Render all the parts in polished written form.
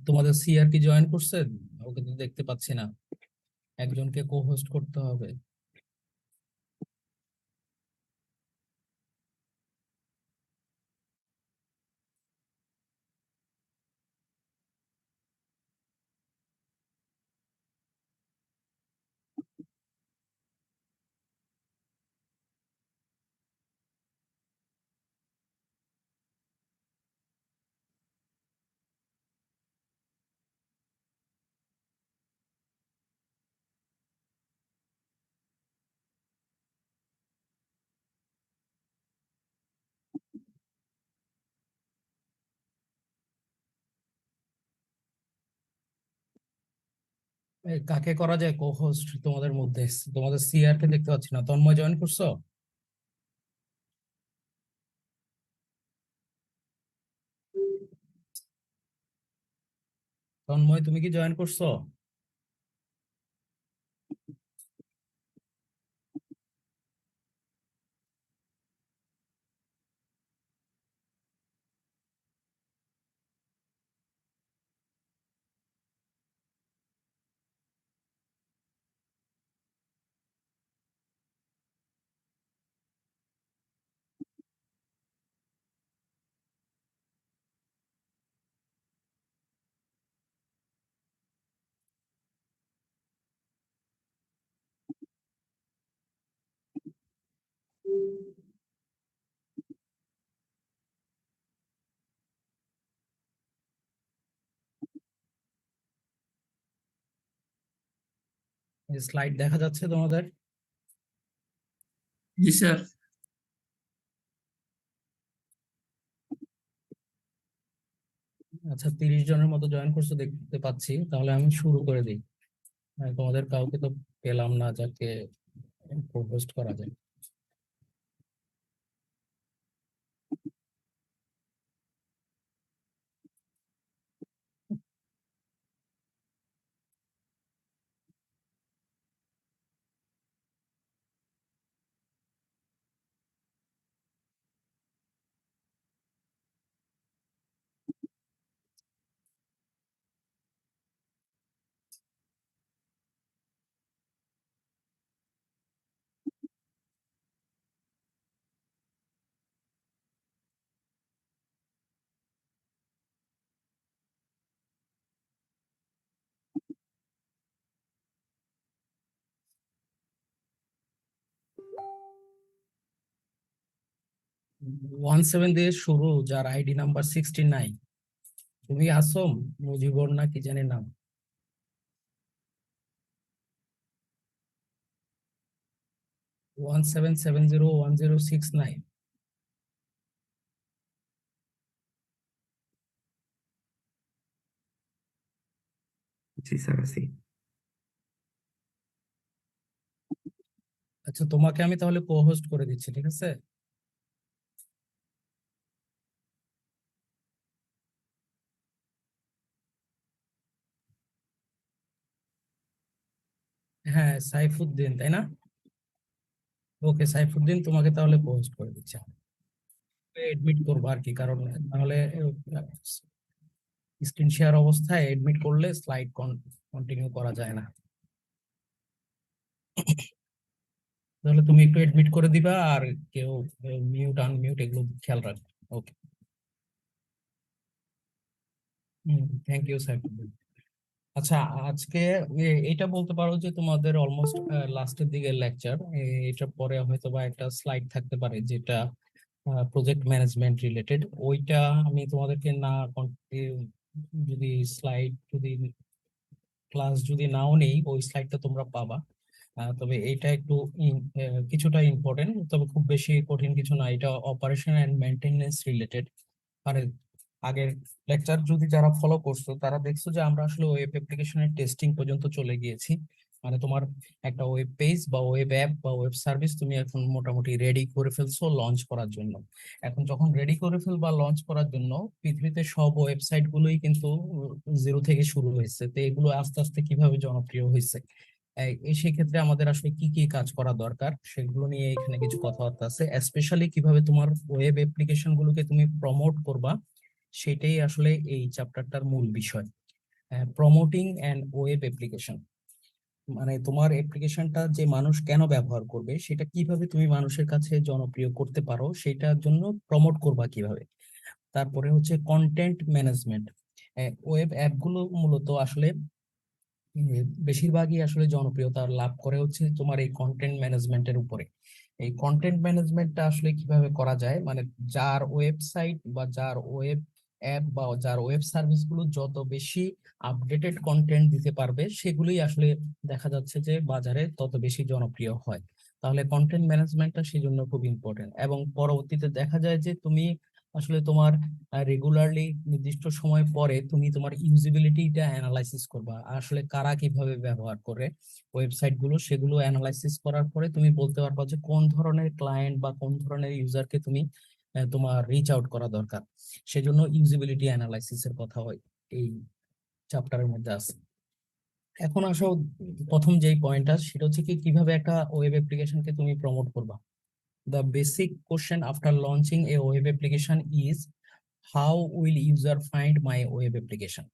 তোমাদের সিআর কি জয়েন করছে? ওকে তো দেখতে পাচ্ছি না। একজনকে কো হোস্ট করতে হবে। কাকে করা যায় কো হোস্ট তোমাদের মধ্যে? তোমাদের সিআর কে দেখতে পাচ্ছি না। তন্ময় জয়েন করছো? তন্ময় তুমি কি জয়েন করছো? স্লাইড দেখা যাচ্ছে তোমাদের? জি স্যার। আচ্ছা, 30 জনের মতো জয়েন করছো দেখতে পাচ্ছি। তাহলে আমি শুরু করে দিই। তোমাদের কাউকে তো পেলাম না যাকে হোস্ট করা যায়। ওয়ান সেভেন দিয়ে শুরু, যার আইডি নাম্বার 69। তুমি আসম মুজিবর না কি জানি নাম। 17701069। জি স্যার আছি। আচ্ছা, তোমাকে আমি তাহলে কো হোস্ট করে দিচ্ছি, ঠিক আছে? হ্যাঁ, সাইফুদ্দিন তাই না? ওকে সাইফুদ্দিন, তোমাকে তাহলে কো হোস্ট করে দিচ্ছি। এডমিট করবো আর কি, কারণ নাহলে স্ক্রিন শেয়ার অবস্থায় এডমিট করলে স্লাইড কন্টিনিউ করা যায় না। তাহলে তুমি একটু এডমিট করে দিবা, আর কেউ মিউট আনমিউট এগুলো খেয়াল রাখবে। ওকে। Thank you Saifuddin. আচ্ছা, আজকে এটা বলতে পারো যে তোমাদের অলমোস্ট লাস্টের দিকে লেকচার। এটার পরে হয়তো বা একটা স্লাইড থাকতে পারে যেটা প্রজেক্ট ম্যানেজমেন্ট রিলেটেড। ওইটা আমি তোমাদেরকে না যদি স্লাইড যদি ক্লাস যদি নাও নেই, ওই স্লাইডটা তোমরা পাবা। তবে এটা একটু কিছুটা ইম্পর্টেন্ট, তবে খুব বেশি কঠিন কিছু না। এটা অপারেশন এন্ড মেনটেনেন্স রিলেটেড। আর আগের লেকচার যদি যারা ফলো করছো তারা দেখছো যে আমরা আসলে ওয়েব অ্যাপ্লিকেশনের টেস্টিং পর্যন্ত চলে গিয়েছি। মানে তোমার একটা ওয়েব পেজ বা ওয়েব অ্যাপ বা ওয়েব সার্ভিস তুমি এখন মোটামুটি রেডি করে ফেলছো লঞ্চ করার জন্য। এখন যখন রেডি করে ফেলবা লঞ্চ করার জন্য, পৃথিবীতে সব ওয়েবসাইট গুলোই কিন্তু জিরো থেকে শুরু হয়েছে। তো এগুলো আস্তে আস্তে কিভাবে জনপ্রিয় হয়েছে, এই সেই ক্ষেত্রে আমাদের আসলে কি কি কাজ করা দরকার সেগুলো নিয়ে এখানে কিছু কথাবার্তা আছে। স্পেশালি কিভাবে তোমার ওয়েব অ্যাপ্লিকেশন গুলোকে তুমি প্রমোট করবা, সেটাই আসলে এই চ্যাপ্টারটার মূল বিষয়। প্রমোটিং অ্যান্ড ওয়েব অ্যাপ্লিকেশন, মানে তোমার অ্যাপ্লিকেশনটা যে মানুষ কেন ব্যবহার করবে, সেটা কিভাবে তুমি মানুষের কাছে জনপ্রিয় করতে পারো, সেটার জন্য প্রমোট করবা কিভাবে। তারপরে হচ্ছে কন্টেন্ট ম্যানেজমেন্ট। ওয়েব অ্যাপগুলো মূলত আসলে বেশিরভাগই আসলে জনপ্রিয়তা লাভ করে হচ্ছে তোমার এই কন্টেন্ট ম্যানেজমেন্টের উপরে। এই কন্টেন্ট ম্যানেজমেন্টটা আসলে কিভাবে করা যায়, মানে যার ওয়েবসাইট বা যার ওয়েব অ্যাপ বা যার ওয়েব সার্ভিস গুলো যত বেশি আপডেটেড কন্টেন্ট দিতে পারবে, সেগুলোই আসলে দেখা যাচ্ছে যে বাজারে তত বেশি জনপ্রিয় হয়। তাহলে কন্টেন্ট ম্যানেজমেন্টটা সেই জন্য খুব ইম্পর্টেন্ট। এবং পরবর্তীতে দেখা যায় যে তুমি আসলে তোমার রেগুলারলি নির্দিষ্ট সময় পরে তুমি তোমার ইউজিবিলিটিটা অ্যানালাইসিস করবা, আসলে কারা কিভাবে ব্যবহার করে ওয়েবসাইট গুলো, সেগুলো অ্যানালাইসিস করার পরে তুমি বলতে পারবা যে কোন ধরনের ক্লায়েন্ট বা কোন ধরনের ইউজারকে তুমি তোমার রিচ আউট করা দরকার। সেজন্য ইউজিবিলিটি অ্যানালাইসিস এর কথা হয় এই চ্যাপ্টারের মধ্যে আছে। এখন আসো প্রথম যেই পয়েন্টটা, সেটা হচ্ছে কি কিভাবে একটা ওয়েব অ্যাপ্লিকেশনকে তুমি প্রমোট করবা। The basic question after launching a web application is how will user find my web application?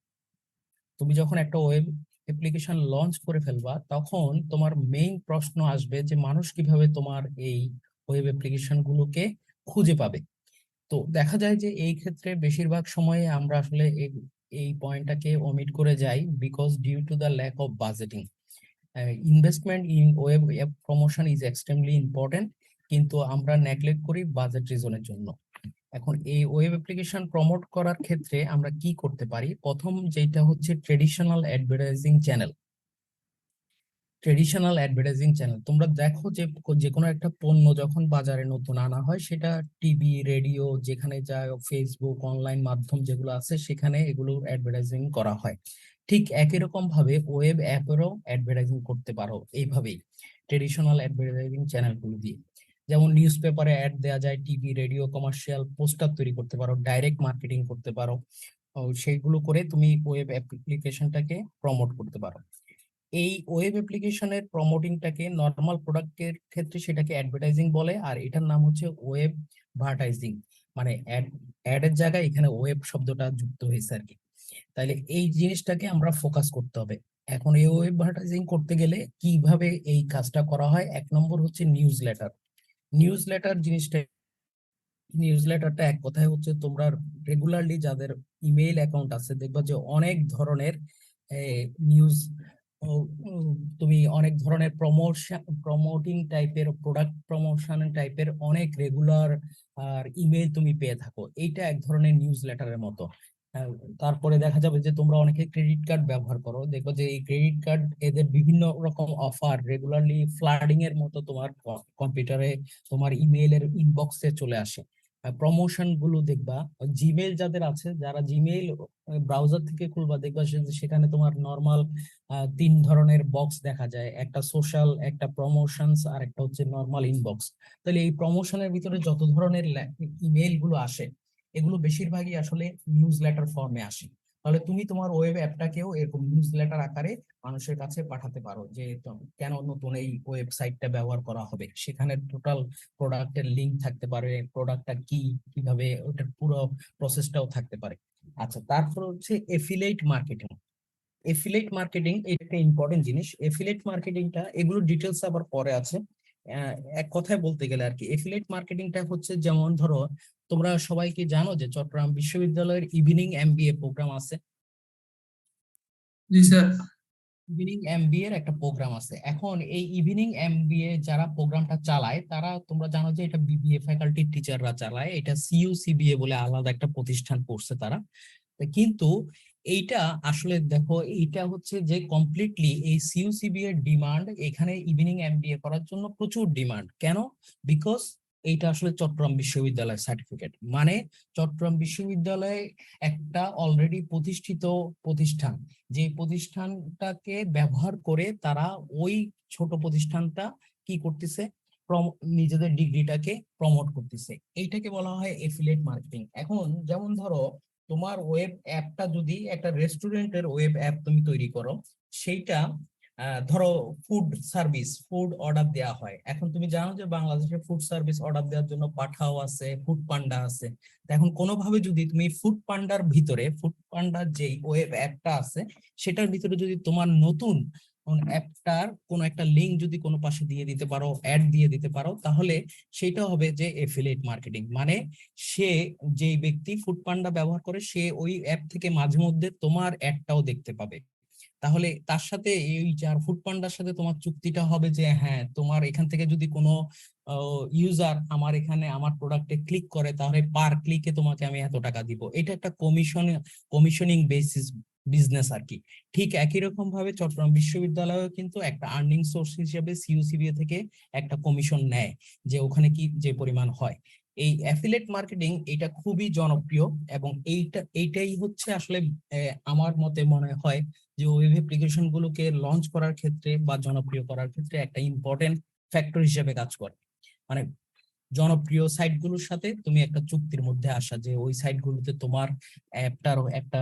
তুমি যখন একটা ওয়েব অ্যাপ্লিকেশন লঞ্চ করে ফেলবা, তখন তোমার মেইন প্রশ্ন আসবে যে মানুষ কিভাবে তোমার এই ওয়েব অ্যাপ্লিকেশন গুলোকে খুঁজে পাবে। তো দেখা যায় যে এই ক্ষেত্রে বেশিরভাগ সময়ে আমরা আসলে এই পয়েন্টটাকে ওমিট করে যাই, because due to the lack of budgeting. Investment in web app promotion is extremely important, কিন্তু আমরা নেগলেক্ট করি বাজেট রিজনের জন্য। এখন এই ওয়েব অ্যাপ্লিকেশন প্রমোট করার ক্ষেত্রে আমরা কি করতে পারি, প্রথম যেটা হচ্ছে traditional advertising channel. Traditional advertising channel, তোমরা দেখো যে যে কোনো একটা পণ্য যখন বাজারে নতুন আনা হয়, সেটা টিভি, রেডিও, যেখানে যা ফেসবুক, অনলাইন মাধ্যম যেগুলো আছে, সেখানে এগুলো অ্যাডভার্টাইজিং করা হয়। ঠিক একই রকম ভাবে ওয়েব অ্যাপেরও অ্যাডভার্টাইজিং করতে পারো এইভাবেই, ট্রেডিশনাল অ্যাডভার্টাইজিং চ্যানেলগুলো দিয়ে। যেমন নিউজ পেপারে অ্যাড দেওয়া যায়, টিভি, রেডিও, কমার্শিয়াল পোস্টার তৈরি করতে পারো, ডাইরেক্ট মার্কেটিং করতে পারো। সেইগুলো করে তুমি ওয়েব অ্যাপ্লিকেশনটাকে প্রমোট করতে পারো। এই ওয়েব অ্যাপ্লিকেশনের প্রমোটিংটাকে নর্মাল প্রোডাক্টের ক্ষেত্রে সেটাকে অ্যাডভার্টাইজিং বলে, আর এটার নাম হচ্ছে ওয়েব ভার্টাইজিং। মানে অ্যাড এর জায়গায় এখানে ওয়েব শব্দটা যুক্ত হয়েছে আর কি। তাইলে এই জিনিসটাকে আমরা ফোকাস করতে হবে। এখন এই ওয়েব ভার্টাইজিং করতে গেলে কিভাবে এই কাজটা করা হয়, এক নম্বর হচ্ছে নিউজ লেটার। নিউজ লেটার জিনিসটা, নিউজ লেটারটা এক কথায় হচ্ছে তোমরা রেগুলারলি যাদের ইমেইল অ্যাকাউন্ট আছে, দেখবা যে অনেক ধরনের নিউজ, তুমি অনেক ধরনের প্রমোটিং টাইপের, প্রোডাক্ট প্রমোশন টাইপের অনেক রেগুলার আর ইমেইল তুমি পেয়ে থাকো। এইটা এক ধরনের নিউজ লেটারের মতো। আহ, তারপরে দেখা যাবে যে তোমরা অনেকে ক্রেডিট কার্ড ব্যবহার করো, দেখো যে এই ক্রেডিট কার্ড এদের বিভিন্ন রকম অফার রেগুলারলি ফ্লাডিং এর মতো তোমার কম্পিউটারে, তোমার ইমেইলের ইনবক্সে চলে আসে। প্রমোশন গুলো দেখবা, জিমেইল যাদের আছে, যারা জিমেইল ব্রাউজার থেকে খুলবা, দেখবা সেখানে তোমার নর্মাল তিন ধরনের বক্স দেখা যায়, একটা সোশ্যাল, একটা প্রমোশনস, আর একটা হচ্ছে নর্মাল ইনবক্স। তাহলে এই প্রমোশনের ভিতরে যত ধরনের ইমেইল গুলো আসে, এগুলো বেশিরভাগই আসলে নিউজ লেটার ফর্মে আসে। তাহলে তুমি তোমার ওয়েব অ্যাপটাকেও এরকম নিউজ লেটার আকারে মানুষের কাছে পাঠাতে পারো, যে কেন নতুন এই ওয়েবসাইটটা ব্যবহার করা হবে। সেখানে টোটাল প্রোডাক্টের লিংক থাকতে পারে, প্রোডাক্টটা কি, কিভাবে ওটার পুরো প্রসেসটাও থাকতে পারে। আচ্ছা, তারপর হচ্ছে এফিলিয়েট মার্কেটিং। এফিলিয়েট মার্কেটিং একটা ইম্পর্টেন্ট জিনিস। এফিলিয়েট মার্কেটিংটা, এগুলো ডিটেলস আবার পরে আছে। এক কথায় বলতে গেলে আর কি, এফিলিয়েট মার্কেটিংটা হচ্ছে, যেমন ধরো তোমরা সবাই কি জানো যে চট্টগ্রাম বিশ্ববিদ্যালয়ের ইভিনিং এমবিএ প্রোগ্রাম আছে। জি স্যার। ইভিনিং এমবিএ এর একটা প্রোগ্রাম আছে। এখন এই ইভিনিং এমবিএ যারা প্রোগ্রামটা চালায়, তারা তোমরা জানো যে এটা বিবিএ ফ্যাকাল্টি টিচাররা চালায়, এটা সিইউসিবিএ বলে আলাদা একটা প্রতিষ্ঠান করছে তারা। কিন্তু এইটা আসলে দেখো, এইটা হচ্ছে যে কমপ্লিটলি এই সিইউসিবি এর ডিমান্ড, এখানে ইভিনিং এমবিএ করার জন্য প্রচুর ডিমান্ড। কেন? বিকজ এইটা আসলে চট্টগ্রাম বিশ্ববিদ্যালয়ের সার্টিফিকেট, মানে চট্টগ্রাম বিশ্ববিদ্যালয়ে একটা অলরেডি প্রতিষ্ঠিত প্রতিষ্ঠান, যে প্রতিষ্ঠানটাকে ব্যবহার করে তারা ওই ছোট প্রতিষ্ঠানটা কি করতেছে, নিজেদের ডিগ্রিটাকে প্রমোট করতেছে। এইটাকে বলা হয় এফিলিয়েট মার্কেটিং। এখন যেমন ধরো, তোমার ওয়েব অ্যাপটা যদি একটা রেস্টুরেন্টের ওয়েব অ্যাপ তুমি তৈরি করো, সেইটা ধরো ফুড অর্ডার দেওয়া হয়। এখন তুমি জানো যে বাংলাদেশে ফুড সার্ভিস অর্ডার দেওয়ার জন্য পাঠাও আছে, ফুড পান্ডা আছে। তো এখন কোনোভাবে যদি তুমি ফুড পান্ডার যে ওয়েব অ্যাপটা আছে সেটার ভিতরে যদি তোমার নতুন অ্যাপটার কোনো একটা লিঙ্ক যদি কোনো পাশে দিয়ে দিতে পারো, অ্যাড দিয়ে দিতে পারো, তাহলে সেটা হবে যে এফিলিয়েট মার্কেটিং। মানে সে, যেই ব্যক্তি ফুড পান্ডা ব্যবহার করে, সে ওই অ্যাপ থেকে মাঝে মধ্যে তোমার অ্যাডটাও দেখতে পাবে। তাহলে তার সাথে এই যার ফুড পান্ডার সাথে তোমার চুক্তিটা হবে যে হ্যাঁ, তোমার এখান থেকে যদি কোনো ইউজার আমার এখানে আমার প্রোডাক্টে ক্লিক করে, তাহলে পার ক্লিকে তোমাকে আমি এত টাকা দিব। এটা একটা কমিশনিং বেসিস বিজনেস আর কি। ঠিক একই রকম ভাবে চট্টগ্রাম বিশ্ববিদ্যালয়ও কিন্তু একটা আর্নিং সোর্স হিসেবে সিইউসিবিএ থেকে একটা কমিশন নেয়, যে ওখানে কি যে পরিমাণ হয়। এই অ্যাফিলিয়েট মার্কেটিং এটা খুবই জনপ্রিয়, এবং এইটাই হচ্ছে আসলে আমার মতে মনে হয় যে ওয়েব অ্যাপ্লিকেশন গুলোকে লঞ্চ করার ক্ষেত্রে বা জনপ্রিয় করার ক্ষেত্রে একটা ইম্পর্টেন্ট ফ্যাক্টর হিসেবে কাজ করে। মানে জনপ্রিয় সাইটগুলোর সাথে তুমি একটা চুক্তির মধ্যে আসা, যে ওই সাইটগুলোতে তোমার অ্যাপটারও একটা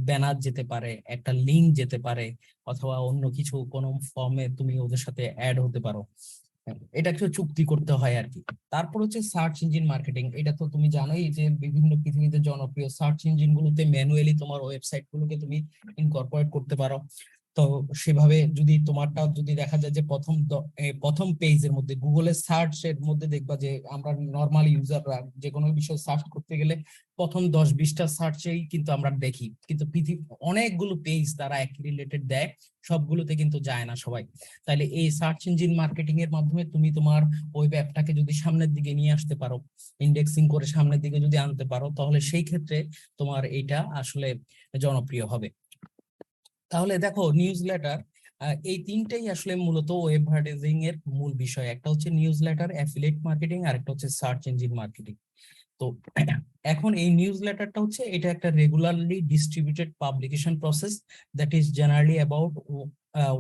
ব্যানার যেতে পারে, একটা লিঙ্ক যেতে পারে, অথবা অন্য কিছু কোনো ফর্মে তুমি ওদের সাথে অ্যাড হতে পারো। এটা একটা চুক্তি করতে হয় আর কি। তারপর হচ্ছে সার্চ ইঞ্জিন মার্কেটিং। এটা তো তুমি জানোই যে বিভিন্ন পৃথিবীতে জনপ্রিয় সার্চ ইঞ্জিন গুলোতে ম্যানুয়ালি তোমার ওয়েবসাইট গুলোকে তুমি ইনকর্পোরেট করতে পারো। তো সেভাবে যদি তোমারটা যদি দেখা যায় যে প্রথম পেজের মধ্যে গুগলের সার্চ এর মধ্যে দেখবা যে আমরা নর্মাল ইউজাররা যে কোনো বিষয় সার্চ করতে গেলে প্রথম 10-20টা সার্চেই কিন্তু আমরা দেখি, কিন্তু অনেকগুলো পেজ তারা একই রিলেটেড দেয়, সবগুলোতে কিন্তু যায় না সবাই। তাহলে এই সার্চ ইঞ্জিন মার্কেটিং এর মাধ্যমে তুমি তোমার ওয়েব অ্যাপটাকে যদি সামনের দিকে নিয়ে আসতে পারো, ইন্ডেক্সিং করে সামনের দিকে যদি আনতে পারো, তাহলে সেই ক্ষেত্রে তোমার এইটা আসলে জনপ্রিয় হবে। তাহলে দেখো নিউজ লেটার, এই তিনটেই আসলে মূলত ওয়েব অ্যাডভার্টাইজিং এর মূল বিষয়। একটা হচ্ছে নিউজ লেটার, অ্যাফিলিয়েট মার্কেটিং, আর একটা হচ্ছে সার্চ ইঞ্জিন মার্কেটিং। তো এখন এই নিউজ লেটারটা হচ্ছে এটা একটা regularly distributed publication process that is generally about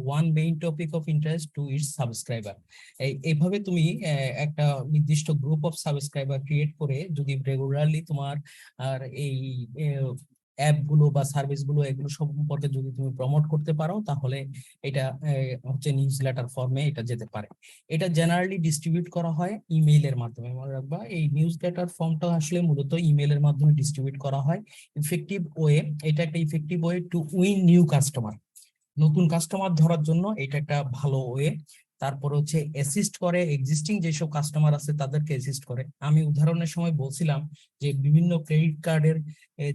one main topic of interest to its subscriber. এইভাবে তুমি একটা নির্দিষ্ট গ্রুপ অফ সাবস্ক্রাইবার ক্রিয়েট করে যদি রেগুলারলি তোমার আর এই অ্যাপ গুলো বা সার্ভিস গুলো এগুলো সম্পর্কে যদি তুমি প্রমোট করতে পারো, তাহলে এটা হচ্ছে নিউজ লেটার ফর্মে এটা যেতে পারে। এটা জেনারেলি ডিস্ট্রিবিউট করা হয় ইমেইলের মাধ্যমে। মনে রাখবা, এই নিউজ লেটার ফর্মটা আসলে মূলত ইমেইলের মাধ্যমে ডিস্ট্রিবিউট করা হয়। ইফেক্টিভ ওয়ে, এটা একটা effective way to win new customer. নতুন কাস্টমার ধরার জন্য এটা একটা ভালো ওয়ে। তারপর হচ্ছে অ্যাসিস্ট করে এক্সিস্টিং যেসব কাস্টমার আছে তাদেরকে অ্যাসিস্ট করে। আমি উদাহরণের সময় বলছিলাম যে বিভিন্ন ক্রেডিট কার্ডের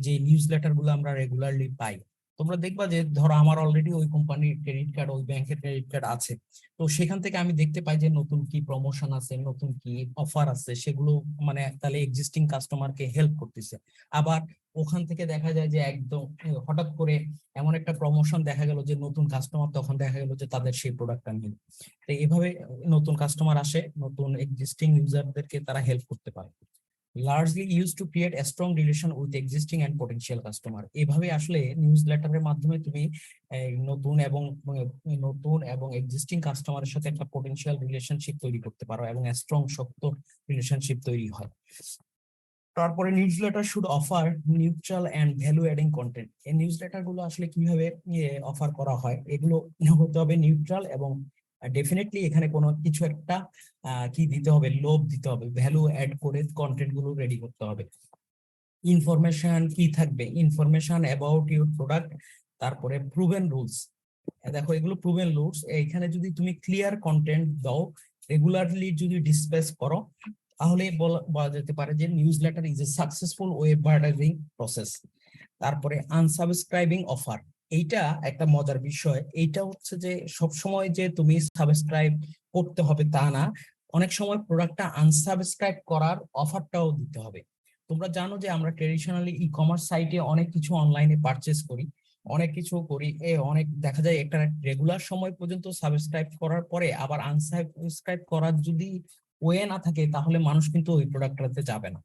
যে নিউজ লেটার গুলো আমরা রেগুলারলি পাই, তোমরা দেখবা যে ধরো আমার অলরেডি ওই কোম্পানির ক্রেডিট কার্ড, ওই ব্যাংকের ক্রেডিট কার্ড আছে। তো সেখান থেকে আমি দেখতে পাই যে নতুন কি প্রমোশন আছে, নতুন কি অফার আছে, সেগুলো মানে তাহলে এক্সিস্টিং কাস্টমারকে হেল্প করতেছে। আবার ওখান থেকে দেখা যায় যে একদম হঠাৎ করে এমন একটা প্রমোশন দেখা গেল যে নতুন কাস্টমার, তখন দেখা গেল যে তাদের সেই প্রোডাক্টটা নেই। তো এইভাবে নতুন কাস্টমার আসে, নতুন এক্সিস্টিং ইউজারদেরকে তারা হেল্প করতে পারে। Largely use to create a strong relation with existing and potential customer. এভাবে আসলে নিউজ লেটারের মাধ্যমে তুমি নতুন এবং এক্সিস্টিং কাস্টমারের সাথে একটা পটেনশিয়াল রিলেশনশিপ তৈরি করতে পারো, এবং স্ট্রং শক্ত রিলেশনশিপ তৈরি হয়। তারপরে newsletter should offer neutral and value adding content. এই নিউজ লেটার গুলো আসলে কিভাবে অফার করা হয়, এগুলো হতে হবে নিউট্রাল, এবং ডেফিনেটলি এখানে কোনো কিছু একটা কি দিতে হবে, লোভ দিতে হবে, ভ্যালু অ্যাড করে কন্টেন্ট গুলো রেডি করতে হবে। ইনফরমেশন কি থাকবে, ইনফরমেশন অ্যাবাউট ইউর প্রোডাক্ট। তারপরে প্রুভেন রুলস, দেখো এগুলো প্রুভেন রুলস। এখানে যদি তুমি ক্লিয়ার কন্টেন্ট দাও, রেগুলারলি যদি ডিসপ্লেস করো, তাহলে বলা যেতে পারে যে news letter is a successful web advertising process. তারপরে আনসাবস্ক্রাইবিং অফার, এইটা একটা মজার বিষয়। এইটা হচ্ছে যে সব সময় যে তুমি সাবস্ক্রাইব করতে হবে তা না, অনেক সময় প্রোডাক্টটা আনসাবস্ক্রাইব করার অফারটাও দিতে হবে। তোমরা জানো যে আমরা ট্রেডিশনালি ই কমার্স সাইটে অনেক কিছু অনলাইনে পারচেস করি, অনেক কিছু করি, অনেক দেখা যায় একটা রেগুলার সময় পর্যন্ত সাবস্ক্রাইব করার পরে আবার আনসাবস্ক্রাইব করার যদি ওয়ে না থাকে, তাহলে মানুষ কিন্তু ওই প্রোডাক্টটাতে যাবে না।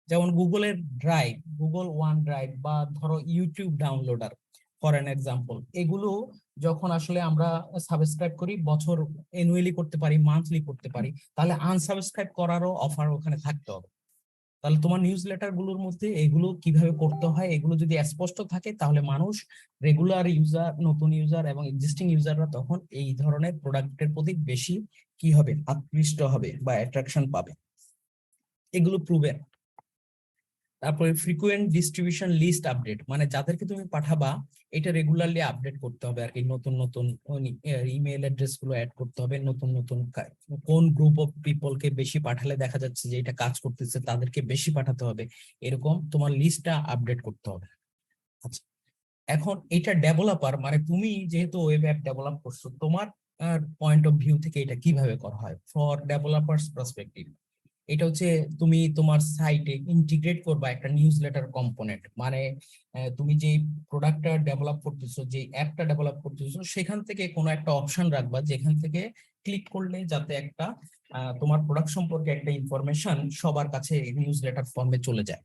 যেমন গুগল ওয়ান ড্রাইভ, বা ধরো YouTube downloader for an example, এগুলো যখন আসলে আমরা সাবস্ক্রাইব করি, বছর অ্যানুয়ালি করতে পারি, মান্থলি করতে পারি, তাহলে আনসাবস্ক্রাইব করারও অফার ওখানে থাকতে হবে। তাহলে তোমার নিউজ লেটার গুলোর মধ্যে এগুলো কিভাবে করতে হয় এগুলো যদি স্পষ্ট থাকে তাহলে মানুষ, রেগুলার ইউজার, নতুন ইউজার এবং এক্সিস্টিং ইউজাররা তখন এই ধরনের প্রোডাক্টের প্রতি বেশি কি হবে, আকৃষ্ট হবে বা অ্যাট্রাকশন পাবে। এগুলো প্রুভেন। তারপরে ফ্রিকুয়েন্ট ডিস্ট্রিবিউশন লিস্ট আপডেট, মানে যাদেরকে তুমি পাঠাবা এটা রেগুলারলি আপডেট করতে হবে আর কি, নতুন নতুন ইমেল অ্যাড্রেস গুলো অ্যাড করতে হবে, নতুন নতুন কোন গ্রুপ অফ পিপলকে বেশি পাঠালে দেখা যাচ্ছে যে এটা কাজ করতেছে তাদেরকে বেশি পাঠাতে হবে, এরকম তোমার লিস্টটা আপডেট করতে হবে। আচ্ছা, এখন এটা ডেভেলপার মানে তুমি যেহেতু ওয়েব অ্যাপ ডেভেলপ করছো, তোমার পয়েন্ট অফ ভিউ থেকে এটা কিভাবে করা হয় ফর ডেভেলপার্স পার্সপেক্টিভ। এটা হচ্ছে তুমি তোমার সাইটে ইন্টিগ্রেট করবা একটা নিউজ লেটার কম্পোনেন্ট, মানে তুমি যে প্রোডাক্টটা ডেভেলপ করতেছো, যে অ্যাপটা ডেভেলপ করতেছো, সেখান থেকে কোনো একটা অপশন রাখবা যেখান থেকে ক্লিক করলে যাতে একটা তোমার প্রোডাক্ট সম্পর্কে একটা ইনফরমেশন সবার কাছে নিউজ লেটার ফর্মে চলে যায়।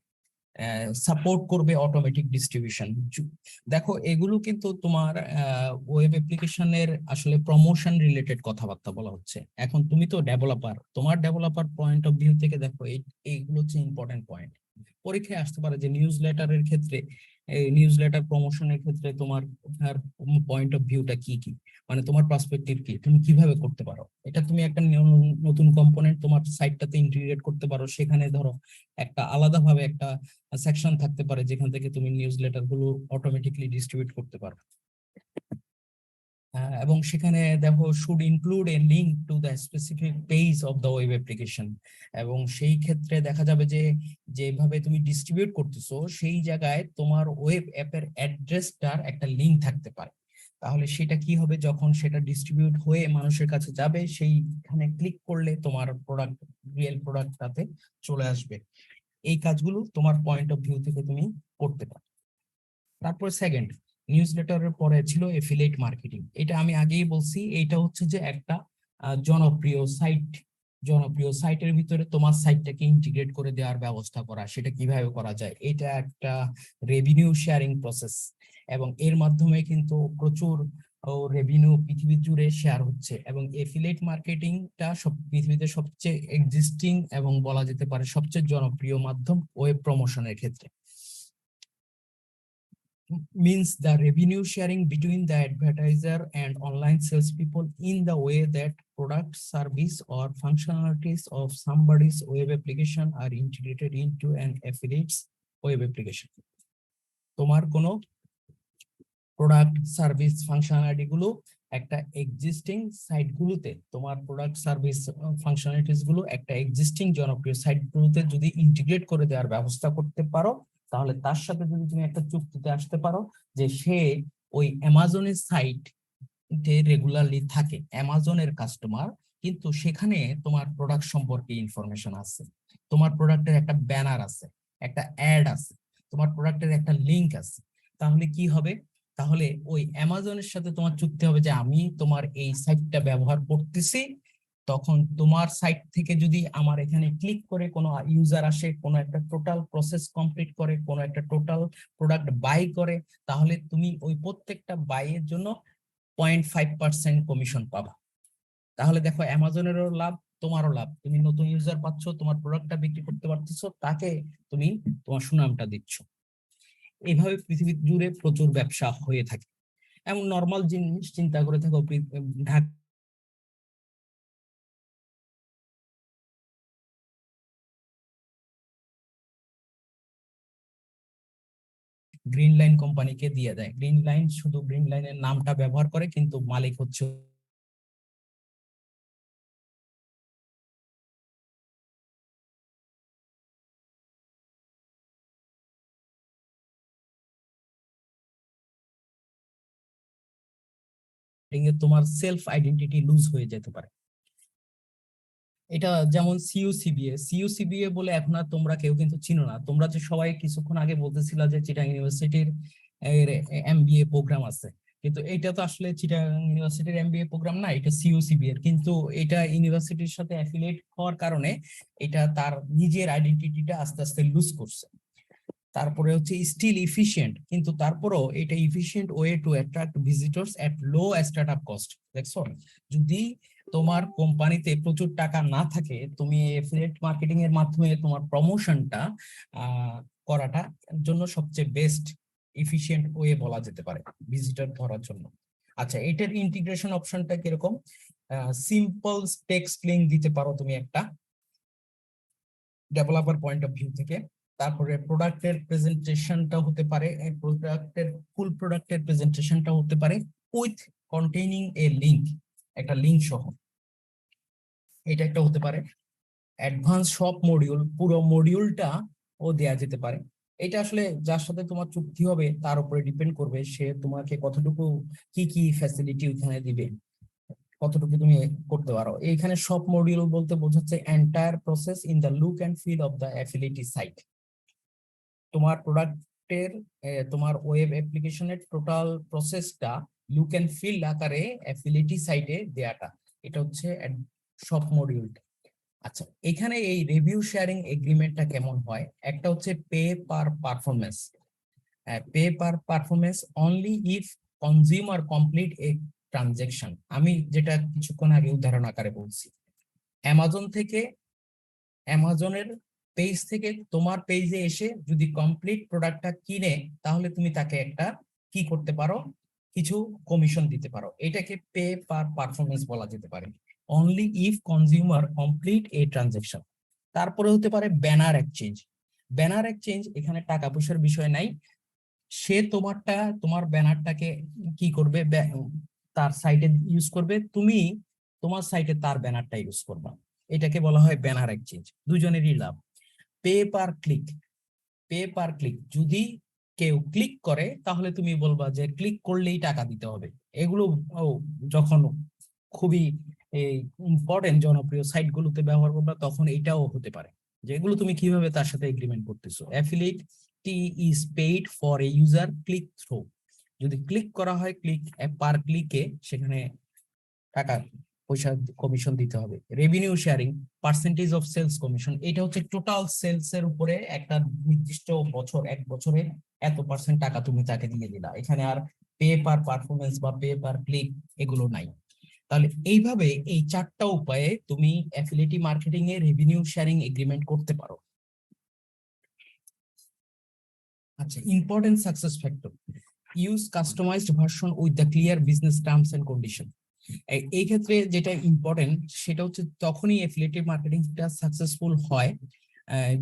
সাপোর্ট করবে অটোমেটিক ডিস্ট্রিবিউশন। দেখো এগুলো কিন্তু তোমার ওয়েব অ্যাপ্লিকেশনের আসলে প্রমোশন রিলেটেড কথাবার্তা বলা হচ্ছে। এখন তুমি তো ডেভেলপার, তোমার ডেভেলপার পয়েন্ট অফ ভিউ থেকে দেখো এইগুলো হচ্ছে ইম্পর্টেন্ট পয়েন্ট। পরীক্ষায় আসতে পারে যে নিউজ লেটারের ক্ষেত্রে, নিউজ লেটার প্রমোশনের ক্ষেত্রে তোমার পয়েন্ট অফ ভিউটা কি কি, মানে তোমার পার্সপেক্টিভ কি, তুমি কিভাবে করতে পারো এটা। তুমি একটা নতুন কম্পোনেন্ট তোমার সাইটটাতে ইন্টিগ্রেট করতে পারো, সেখানে ধরো একটা আলাদাভাবে একটা সেকশন থাকতে পারে যেখান থেকে তুমি নিউজ লেটার গুলো অটোমেটিকলি ডিস্ট্রিবিউট করতে পারো। এবং সেখানে দেখো should include A link to the specific page of the web application, এবং সেই ক্ষেত্রে দেখা যাবে যে যেভাবে তুমি ডিস্ট্রিবিউট করতেছো সেই জায়গায় তোমার ওয়েব অ্যাপের অ্যাড্রেসটার একটা লিঙ্ক থাকতে পারে। তাহলে সেটা কি হবে, যখন সেটা ডিস্ট্রিবিউট হয়ে মানুষের কাছে যাবে সেইখানে ক্লিক করলে তোমার প্রোডাক্ট, রিয়েল প্রোডাক্টটাতে চলে আসবে। এই কাজগুলো তোমার পয়েন্ট অফ ভিউ থেকে তুমি করতে পারো। তারপর সেকেন্ড, নিউজ লেটারের পরে ছিল এফিলিয়েট মার্কেটিং। এটা আমি আগেই বলছি, এটা হচ্ছে যে একটা জনপ্রিয় সাইটের ভিতরে তোমার সাইটটাকে ইন্টিগ্রেট করে দেওয়ার ব্যবস্থা করা। সেটা কিভাবে করা যায়, এটা একটা রেভিনিউ শেয়ারিং প্রসেস, এবং এর মাধ্যমে কিন্তু প্রচুর রেভিনিউ পৃথিবী জুড়ে শেয়ার হচ্ছে। এবং এফিলিয়েট মার্কেটিংটা সব পৃথিবীতে সবচেয়ে এক্সিস্টিং এবং বলা যেতে পারে সবচেয়ে জনপ্রিয় মাধ্যম ওয়েব প্রমোশনের ক্ষেত্রে। Means the revenue sharing between the advertiser and online salespeople in the way that product, service, or functionalities of somebody's web application are integrated into an affiliate's web application. তোমার কোনো প্রোডাক্ট, সার্ভিস, ফাংশনালিটি গুলো একটা existing site গুলোতে, তোমার product, service, functionalities গুলো একটা existing জনপ্রিয় site গুলোতে যদি ইন্টিগ্রেট করে দেওয়ার ব্যবস্থা করতে পারো, তাহলে তার সাথে যদি তুমি একটা চুক্তিতে আসতে পারো যে সে ওই অ্যামাজনের সাইটে রেগুলারলি থাকে, অ্যামাজনের কাস্টমার, কিন্তু সেখানে তোমার প্রোডাক্ট সম্পর্কে ইনফরমেশন আছে, তোমার প্রোডাক্টের একটা ব্যানার আছে, একটা অ্যাড আছে, তোমার প্রোডাক্টের একটা লিংক আছে, তাহলে কি হবে, তাহলে ওই অ্যামাজনের সাথে তোমার চুক্তি হবে যে আমি তোমার এই সাইটটা ব্যবহার করতেছি, তখন তোমার সাইট থেকে যদি আমার এখানে ক্লিক করে কোনো ইউজার আসে, কোনো একটা টোটাল প্রসেস কমপ্লিট করে, কোনো একটা টোটাল প্রোডাক্ট বাই করে, তাহলে তুমি ওই প্রত্যেকটা বাইয়ের জন্য 0.5% কমিশন পাবা। তাহলে দেখো অ্যামাজনেরও লাভ, তোমারও লাভ, তুমি নতুন ইউজার পাচ্ছ, তোমার প্রোডাক্টটা বিক্রি করতে পারতেছো, তাকে তুমি তোমার সুনামটা দিচ্ছ। এইভাবে পৃথিবী জুড়ে প্রচুর ব্যবসা হয়ে থাকে। এমন নর্মাল জিনিস চিন্তা করে থাকো, ঢাকা গ্রিন লাইন কোম্পানিকে দিয়ে দেয়, গ্রিন লাইন শুধু গ্রিন লাইনের নামটা ব্যবহার করে, কিন্তু মালিক হচ্ছে তোমার সেলফ আইডেন্টিটি লুজ হয়ে যেতে পারে। এটা যেমন সিইউসিবিএ বলে এখন আর তোমরা কেউ কিন্তু চিনো না। তোমরা যে সবাই কিছুক্ষণ আগে বলতেছিলা যে চিটাগাং ইউনিভার্সিটির এমবিএ প্রোগ্রাম আছে, কিন্তু এটা তো আসলে চিটাগাং ইউনিভার্সিটির এমবিএ প্রোগ্রাম না, এটা সিইউসিবিএ এর। কিন্তু এটা ইউনিভার্সিটির সাথে অ্যাফিলিয়েট হওয়ার কারণে এটা তার নিজের আইডেন্টিটিটা আস্তে আস্তে লুজ করছে। তারপরে হচ্ছে স্টিল ইফিশিয়েন্ট, কিন্তু তারপরেও এটা efficient way to attract visitors at low startup cost. দেখছো, যদি তোমার কোম্পানিতে প্রচুর টাকা না থাকে, তুমি এফিলিয়েট মার্কেটিং এর মাধ্যমে তোমার প্রমোশনটা করাটা জন্য সবচেয়ে বেস্ট এফিশিয়েন্ট ওয়ে বলা যেতে পারে ভিজিটর ধরার জন্য। আচ্ছা, এটার ইন্টিগ্রেশন অপশনটা কিরকম? সিম্পল টেক্সট লিংক দিতে পারো তুমি একটা ডেভেলপার পয়েন্ট অফ ভিউ থেকে। তারপরে প্রোডাক্টের প্রেজেন্টেশনটা হতে পারে, ফুল প্রোডাক্টের প্রেজেন্টেশনটা হতে পারে উইথ কন্টেইনিং এ লিংক, একটা লিংক সহ, এটা একটা হতে পারে। অ্যাডভান্স সব মডিউল, পুরো মডিউলটা ও দেয়া যেতে পারে। এটা আসলে যার সাথে তোমার চুক্তি হবে তার উপরে ডিপেন্ড করবে, সে তোমাকে কতটুকু কি কি ফ্যাসিলিটি ওখানে দিবে, কতটুকু তুমি করতে পারো। এইখানে সব মডিউল বলতে বোঝাচ্ছে entire process in the look and feel of the affiliate site. তোমার প্রোডাক্টের, তোমার ওয়েব অ্যাপ্লিকেশনের টোটাল প্রসেসটা লুক এন্ড ফিল আকারে অ্যাফিলিয়েটি সাইটে দেয়াটা, এটা হচ্ছে সব মডিউলটা। আচ্ছা, এখানে এই রিভিউ শেয়ারিং এগ্রিমেন্টটা কেমন হয়? একটা হচ্ছে pay per performance. Pay per performance only if consumer complete A transaction. আমি যেটা কিছুক্ষণ আগে উদাহরণ আকারে বলছি, অ্যামাজনের পেজ থেকে তোমার পেজে এসে যদি কমপ্লিট প্রোডাক্টটা কিনে, তাহলে তুমি তাকে একটা কি করতে পারো, কিছু কমিশন দিতে পারো। এটাকে পে পার পারফরমেন্স বলা যেতে পারে, only if consumer complete A transaction. তারপরে হতে পারে ব্যানার এক্সচেঞ্জ। ব্যানার এক্সচেঞ্জ, এখানে টাকা পয়সার বিষয় নাই, সে তোমার ব্যানারটাকে কি করবে, তার সাইটে ইউজ করবে, তুমি তোমার সাইটে তার ব্যানারটা ইউজ করবা। এটাকে বলা হয় ব্যানার এক্সচেঞ্জ, দুজনেরই লাভ। Pay per click, pay per click, যদি কেউ ক্লিক করে তাহলে তুমি বলবা যে ক্লিক করলেই টাকা দিতে হবে। এগুলো যখন খুবই ইম্পর্টেন্ট জনপ্রিয় সাইট গুলোতে ব্যবহার করবা, তখন এটাও হতে পারে। যেগুলো তুমি কিভাবে তার সাথে এগ্রিমেন্ট করতেছো। Affiliate is paid for a user click through, যদি ক্লিক করা হয়, ক্লিক পার ক্লিকে সেখানে টাকা পয়সা কমিশন দিতে হবে। Revenue sharing, percentage of sales commission, এটা হচ্ছে টোটাল সেলস এর উপরে একটা নির্দিষ্ট বছর, এক বছরে এত পার্সেন্ট টাকা তুমি তাকে দিয়ে দিলা। এখানে আর পে পার পারফরমেন্স বা পে পার ক্লিক এগুলো নাই। তাহলে এইভাবে এই চারটা উপায়ে তুমি অ্যাফিলিয়েটি মার্কেটিং এ রেভিনিউ শেয়ারিং এগ্রিমেন্ট করতে পারো। আচ্ছা, important success factor, use customized version with the clear business terms and condition. এই ক্ষেত্রে যেটা ইম্পর্টেন্ট সেটা হচ্ছে তখনই অ্যাফিলিয়েটিভ মার্কেটিংটা সাকসেসফুল হয়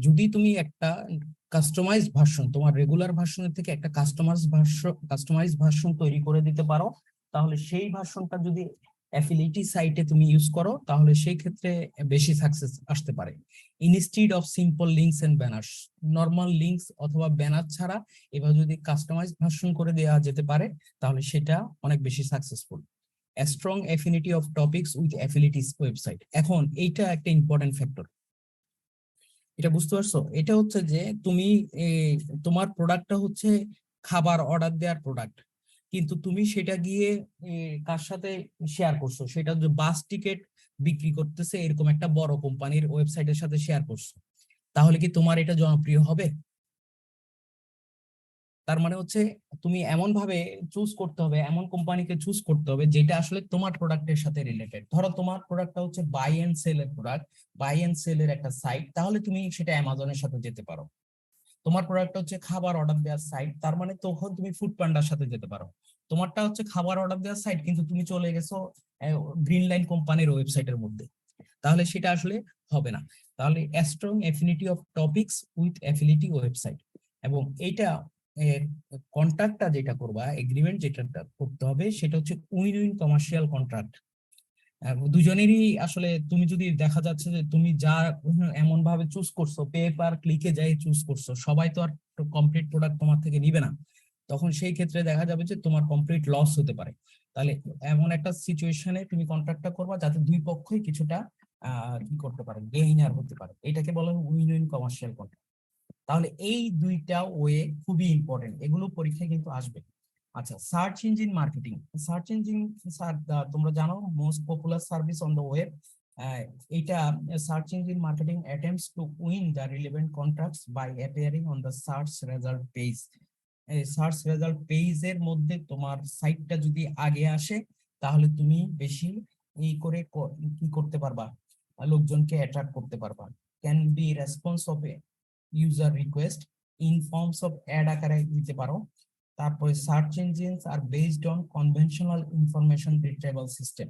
যদি তুমি একটা কাস্টমাইজ ভার্সন, তোমার রেগুলার ভার্সনের থেকে একটা কাস্টমাইজ ভার্সন তৈরি করে দিতে পারো। তাহলে সেই ভার্সনটা যদি অ্যাফিলিয়েটি সাইটে তুমি ইউজ করো, তাহলে সেই ক্ষেত্রে বেশি সাকসেস আসতে পারে। Instead of simple links and banners, normal links অথবা ব্যানার ছাড়া এবার যদি কাস্টমাইজ ভার্সন করে দেওয়া যেতে পারে, তাহলে সেটা অনেক বেশি successful. A strong affinity of topics with affiliate website. এখন এইটা একটা ইম্পর্টেন্ট ফ্যাক্টর, এটা বুঝতে পারছো? এটা হচ্ছে যে তুমি তোমার প্রোডাক্টটা হচ্ছে খাবার অর্ডার দেওয়ার প্রোডাক্ট, কিন্তু তুমি সেটা গিয়ে কার সাথে শেয়ার করছো, সেটা যে বাস টিকিট বিক্রি করতেছে এরকম একটা বড় কোম্পানির ওয়েবসাইটের সাথে শেয়ার করছো, তাহলে কি তোমার এটা জনপ্রিয় হবে? তার মানে হচ্ছে তুমি এমন ভাবে চুজ করতে হবে, এমন কোম্পানিকে চুজ করতে হবে যেটা আসলে তোমার প্রোডাক্টের সাথে রিলেটেড। ধরো তোমার প্রোডাক্টটা হচ্ছে বাই এন্ড সেল এর প্রোডাক্ট, বাই এন্ড সেল এর একটা সাইট, তাহলে তুমি সেটা অ্যামাজনের সাথে যেতে পারো। তোমার প্রোডাক্টটা হচ্ছে খাবার অর্ডার দেওয়ার সাইট, তার মানে তখন তুমি ফুড পান্ডার সাথে যেতে পারো। তোমারটা হচ্ছে খাবার অর্ডার দেওয়ার সাইট, কিন্তু তুমি চলে গেছো গ্রিন লাইন কোম্পানির ওয়েবসাইটের মধ্যে, তাহলে সেটা আসলে হবে না। তাহলে strong affinity of topics with affiliate website, এবং এইটা কন্ট্রাক্টটা যেটা করবা, এগ্রিমেন্ট যেটা করতে হবে, সেটা হচ্ছে উইন উইন কমার্শিয়াল কন্ট্রাক্ট। দুজনেরই আসলে, তুমি যদি দেখা যাচ্ছে যে তুমি যা এমন ভাবে চুজ করছো, পে পার ক্লিকে যাই চুজ করছো, সবাই তো আর কমপ্লিট প্রোডাক্ট তোমার থেকে নিবে না, তখন সেই ক্ষেত্রে দেখা যাবে যে তোমার কমপ্লিট লস হতে পারে। তাহলে এমন একটা সিচুয়েশনে তুমি কন্ট্রাক্টটা করবা যাতে দুই পক্ষই কিছুটা কি করতে পারে, গেইনার হতে পারে। এটাকে বলা হয় উইন উইন কমার্শিয়াল কন্ট্রাক্ট। তাহলে এই দুইটা ওয়ে খুবই ইম্পর্টেন্ট, এগুলো পরীক্ষায় কিন্তু আসবে। আচ্ছা, search engine marketing. Search engine, তোমরা জানো most popular service on the web. এটা search engine marketing attempts to win the relevant contracts by appearing on the search result page. Search result পেজের মধ্যে তোমার সাইটটা যদি আগে আসে, তাহলে তুমি বেশি এই করে কি করতে পারবা, লোকজনকে অ্যাট্রাক্ট করতে পারবা। Can be response of a user request in forms of ad আকারে দিতে পারো। তারপরে search engines are based on conventional information retrieval system.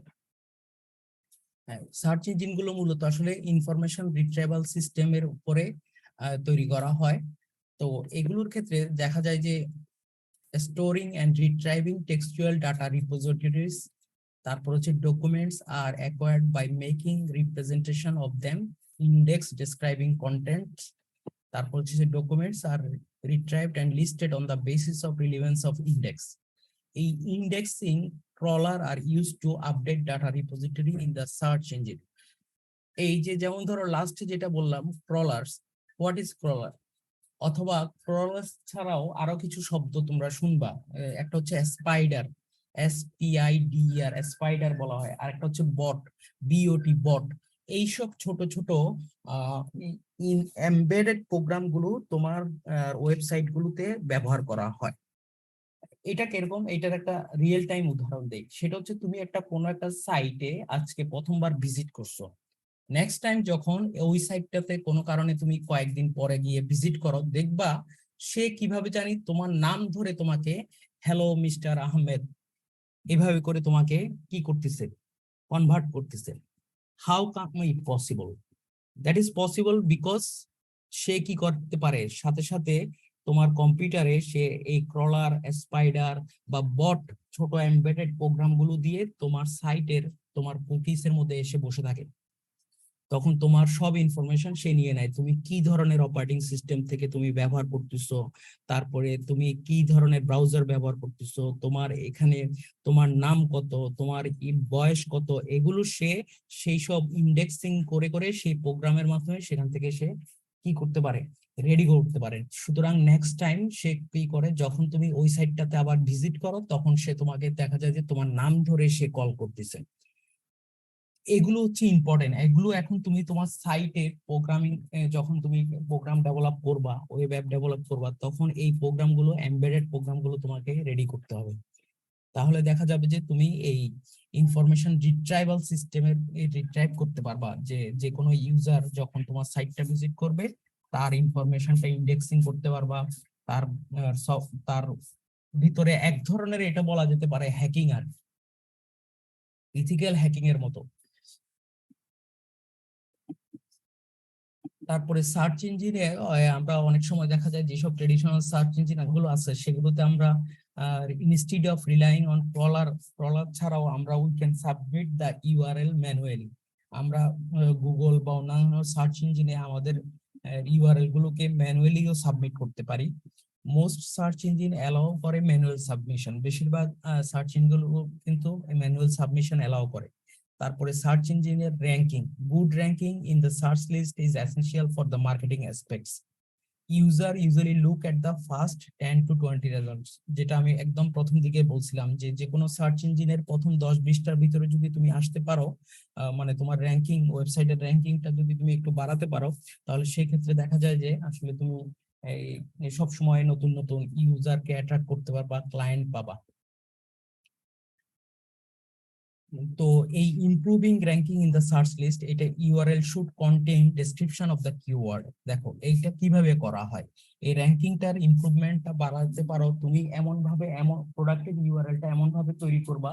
Search engine গুলো মূলত আসলে ইনফরমেশন রিট্রাইভাল সিস্টেমের উপরে তৈরি করা হয়। তো এগুলোর ক্ষেত্রে দেখা যায় যে storing and retrieving textual data repositories, তারপর হচ্ছে documents are acquired by making representation of them, index describing content, তারপর হচ্ছে documents are retrieved and listed on the basis of relevance of index. এই indexing crawler are use to update data repository in the search engine. এই যে যেমন ধরো লাস্টে যেটা বললাম ক্রলার্স, হোয়াট ইজ ক্রলার, অথবা ক্রলার্স ছাড়াও আরো কিছু শব্দ তোমরা শুনবা। একটা হচ্ছে স্পাইডার, SPIDER, স্পাইডার বলা হয়। আর একটা হচ্ছে বট, BOT, বট। এইসব ছোট ছোট এমবেডেড প্রোগ্রাম গুলো তোমার ওয়েবসাইট গুলোতে ব্যবহার করা হয়। এটা কিরকম, এটার একটা রিয়েল টাইম উদাহরণ দেই। সেটা হচ্ছে তুমি কোনো একটা সাইটে আজকে প্রথমবার ভিজিট করছো, নেক্সট টাইম যখন ওই সাইটটাতে কোনো কারণে তুমি কয়েকদিন পরে গিয়ে ভিজিট করো, দেখবা সে কিভাবে জানি তোমার নাম ধরে তোমাকে হ্যালো মিস্টার আহমেদ এভাবে করে তোমাকে কি করতেছে, কনভার্ট করতেছে। How come it possible? That is possible because সে কি করতে পারে, সাথে সাথে তোমার কম্পিউটারে সে এই ক্রলার, স্পাইডার বা বট ছোট এমবেডেড প্রোগ্রাম গুলো দিয়ে তোমার সাইটের, তোমার কুকিজ এর মধ্যে এসে বসে থাকে। তখন তোমার সব ইনফরমেশন সে নিয়ে নেয়, তুমি কি ধরনের অপারেটিং সিস্টেম থেকে তুমি ব্যবহার করতেছো, তারপরে তুমি কি ধরনের ব্রাউজার ব্যবহার করতেছো, তোমার এখানে তোমার নাম কত, তোমার বয়স কত, এগুলো সে সেই সব ইন্ডেক্সিং করে করে সেই প্রোগ্রামের মাধ্যমে সেখান থেকে সে কি করতে পারে, রেডি করতে পারে। সুতরাং নেক্সট টাইম সে কি করে, যখন তুমি ওই সাইটটাতে আবার ভিজিট করো, তখন সে তোমাকে দেখা যায় যে তোমার নাম ধরে সে কল করতেছে। এগুলো হচ্ছে ইম্পর্টেন্ট। এগুলো এখন তুমি তোমার সাইটে প্রোগ্রামিং, যখন তুমি প্রোগ্রাম ডেভেলপ করবা, ওয়েব অ্যাপ ডেভেলপ করবা, তখন এই প্রোগ্রামগুলো, এমবেডেড প্রোগ্রামগুলো তোমাকে রেডি করতে হবে। তাহলে দেখা যাবে যে তুমি এই ইনফরমেশন রিট্রাইভাল সিস্টেমের রিট্রাইভ করতে পারবা, যে যে কোনো ইউজার যখন তোমার সাইটটা ভিজিট করবে তার ইনফরমেশনটা ইন্ডেক্সিং করতে পারবা। তার তার ভিতরে এক ধরনের এটা বলা যেতে পারে হ্যাকিং, আর ইথিক্যাল হ্যাকিং এর মতো। তারপরে সার্চ ইঞ্জিনে আমরা অনেক সময় দেখা যায় যেসব ট্রেডিশনাল সার্চ ইঞ্জিন গুলো আছে সেগুলোতে আমরা instead of relying on crawler ছাড়াও আমরা we can submit the URL manually. আমরা গুগল বা অন্যান্য সার্চ ইঞ্জিনে আমাদের ইউআরএল গুলোকে ম্যানুয়ালিও সাবমিট করতে পারি। মোস্ট সার্চ ইঞ্জিন অ্যালাউ করে ম্যানুয়াল সাবমিশন, বেশিরভাগ সার্চ ইঞ্জিন গুলো কিন্তু ম্যানুয়াল সাবমিশন অ্যালাউ করে। তারপরে সার্চ ইঞ্জিনের ranking, good ranking in the search list is essential for the marketing aspects. User usually look at the first 10 to 20 results, যেটা আমি একদম প্রথম দিকে বলছিলাম যে যে কোনো সার্চ ইঞ্জিনের প্রথম 10-20টার ভিতরে যদি তুমি আসতে পারো, মানে তোমার র্যাঙ্কিং, ওয়েবসাইটের র্যাঙ্কিংটা যদি তুমি একটু বাড়াতে পারো, তাহলে সেই ক্ষেত্রে দেখা যায় যে আসলে তুমি এই সব সময় নতুন নতুন ইউজারকে অ্যাট্রাক্ট করতে পারবা, ক্লায়েন্ট পাবা। তো এই improving ranking in the search list, এটা URL should contain description of the keyword. দেখো এইটা কিভাবে করা হয়, এই র্যাঙ্কিংটার ইমপ্রুভমেন্টটা বাড়াতে পারো তুমি এমন ভাবে, এমন প্রোডাক্টের ইউআরএলটা এমন ভাবে তৈরি করবা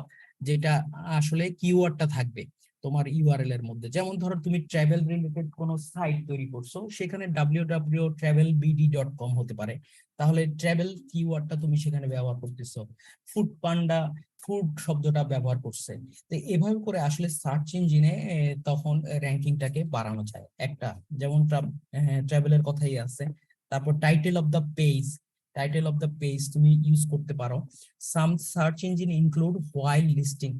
যেটা আসলে কিওয়ার্ডটা থাকবে তোমার ইউআরএল এর মধ্যে। যেমন ধরো তুমি ট্রাভেল রিলেটেড কোনো সাইট তৈরি করছো, সেখানে www.travelbd.com হতে পারে, তাহলে ট্রাভেল কিওয়ার্ডটা তুমি সেখানে ব্যবহার করতেছো। ফুড পান্ডা, ফুড শব্দটা ব্যবহার করছে। তো এভাবে করে আসলে সার্চ ইঞ্জিনে তখন র্যাঙ্কিংটাকে বাড়ানো যায়। একটা যেমন ট্রাভেলের কথাই আছে। তারপর title of the page, title of the page তুমি ইউজ করতে পারো। Some search engine include while listing,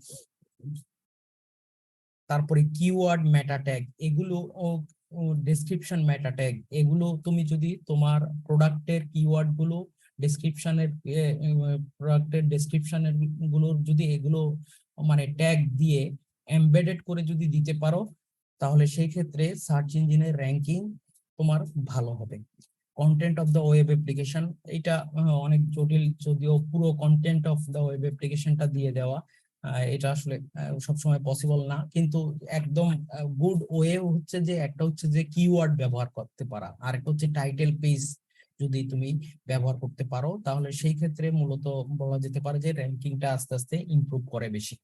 তারপরে কিওয়ার্ড মেটা ট্যাগ, এগুলো ডেসক্রিপশন মেটা ট্যাগ, এগুলো তুমি যদি তোমার প্রোডাক্টের কিওয়ার্ড গুলো ডেসক্রিপশনের, প্রোডাক্টের ডেসক্রিপশনের গুলোর যদি এগুলো মানে ট্যাগ দিয়ে এমবেডেড করে যদি দিতে পারো, তাহলে সেই ক্ষেত্রে সার্চ ইঞ্জিনের র্যাঙ্কিং তোমার ভালো হবে। Content of the web application, এটা অনেক জটিল, যদিও পুরো কন্টেন্ট অফ দ্য ওয়েব অ্যাপ্লিকেশনটা দিয়ে দেওয়া, এটা আসলে সবসময় পসিবল না, কিন্তু একদম গুড ওয়ে হচ্ছে যে একটা হচ্ছে যে কিওয়ার্ড ব্যবহার করতে পারা, আর একটা হচ্ছে টাইটেল পেজ যদি তুমি ব্যবহার করতে পারো তাহলে সেই ক্ষেত্রে মূলত বলা যেতে পারে যে র্যাঙ্কিংটা আস্তে আস্তে ইমপ্রুভ করে বেশি।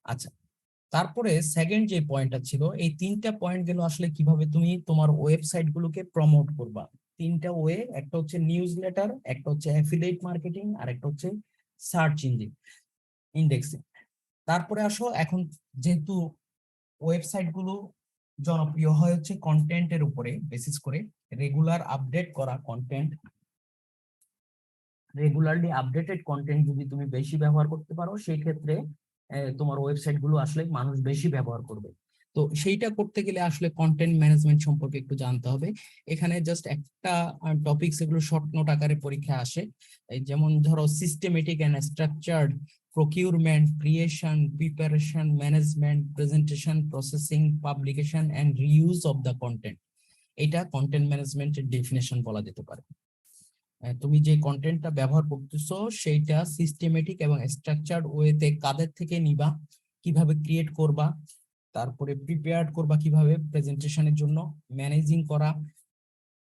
আচ্ছা, তারপরে সেকেন্ড যে পয়েন্টটা ছিল, এই তিনটা পয়েন্ট গেল আসলে কিভাবে তুমি তোমার ওয়েবসাইট গুলোকে প্রমোট করবা। তিনটা ওয়ে, একটা হচ্ছে নিউজ লেটার, একটা হচ্ছে অ্যাফিলিয়েট মার্কেটিং, আর একটা হচ্ছে সার্চ ইঞ্জিন ইন্ডেক্সিং। তারপরে আসো এখন, যেহেতু ওয়েবসাইট গুলো জনপ্রিয় হয় হচ্ছে কন্টেন্টের উপরে বেসিস করে, রেগুলার আপডেট করা কন্টেন্ট, রেগুলারলি আপডেটেড কন্টেন্ট যদি তুমি বেশি ব্যবহার করতে পারো সেই ক্ষেত্রে তোমার ওয়েবসাইট গুলো আসলে মানুষ বেশি ব্যবহার করবে। তো সেইটা করতে গেলে আসলে কন্টেন্ট ম্যানেজমেন্ট সম্পর্কে একটু জানতে হবে। এখানে জাস্ট একটা টপিক, এগুলো শর্ট নোট আকারে পরীক্ষা আসে। এই যেমন ধরো systematic and structured procurement, creation, preparation, management, presentation, processing, publication and reuse of the content. এটা কন্টেন্ট ম্যানেজমেন্টের ডেফিনেশন বলা যেতে পারে। তুমি যে কন্টেন্টটা ব্যবহার করতেছো সেইটা সিস্টেমেটিক এবং স্ট্রাকচার্ড ওয়েতে কাদের থেকে নিবা, কিভাবে ক্রিয়েট করবা, তারপরে প্রিপেয়ার করবা কিভাবে প্রেজেন্টেশনের জন্য, ম্যানেজিং করা,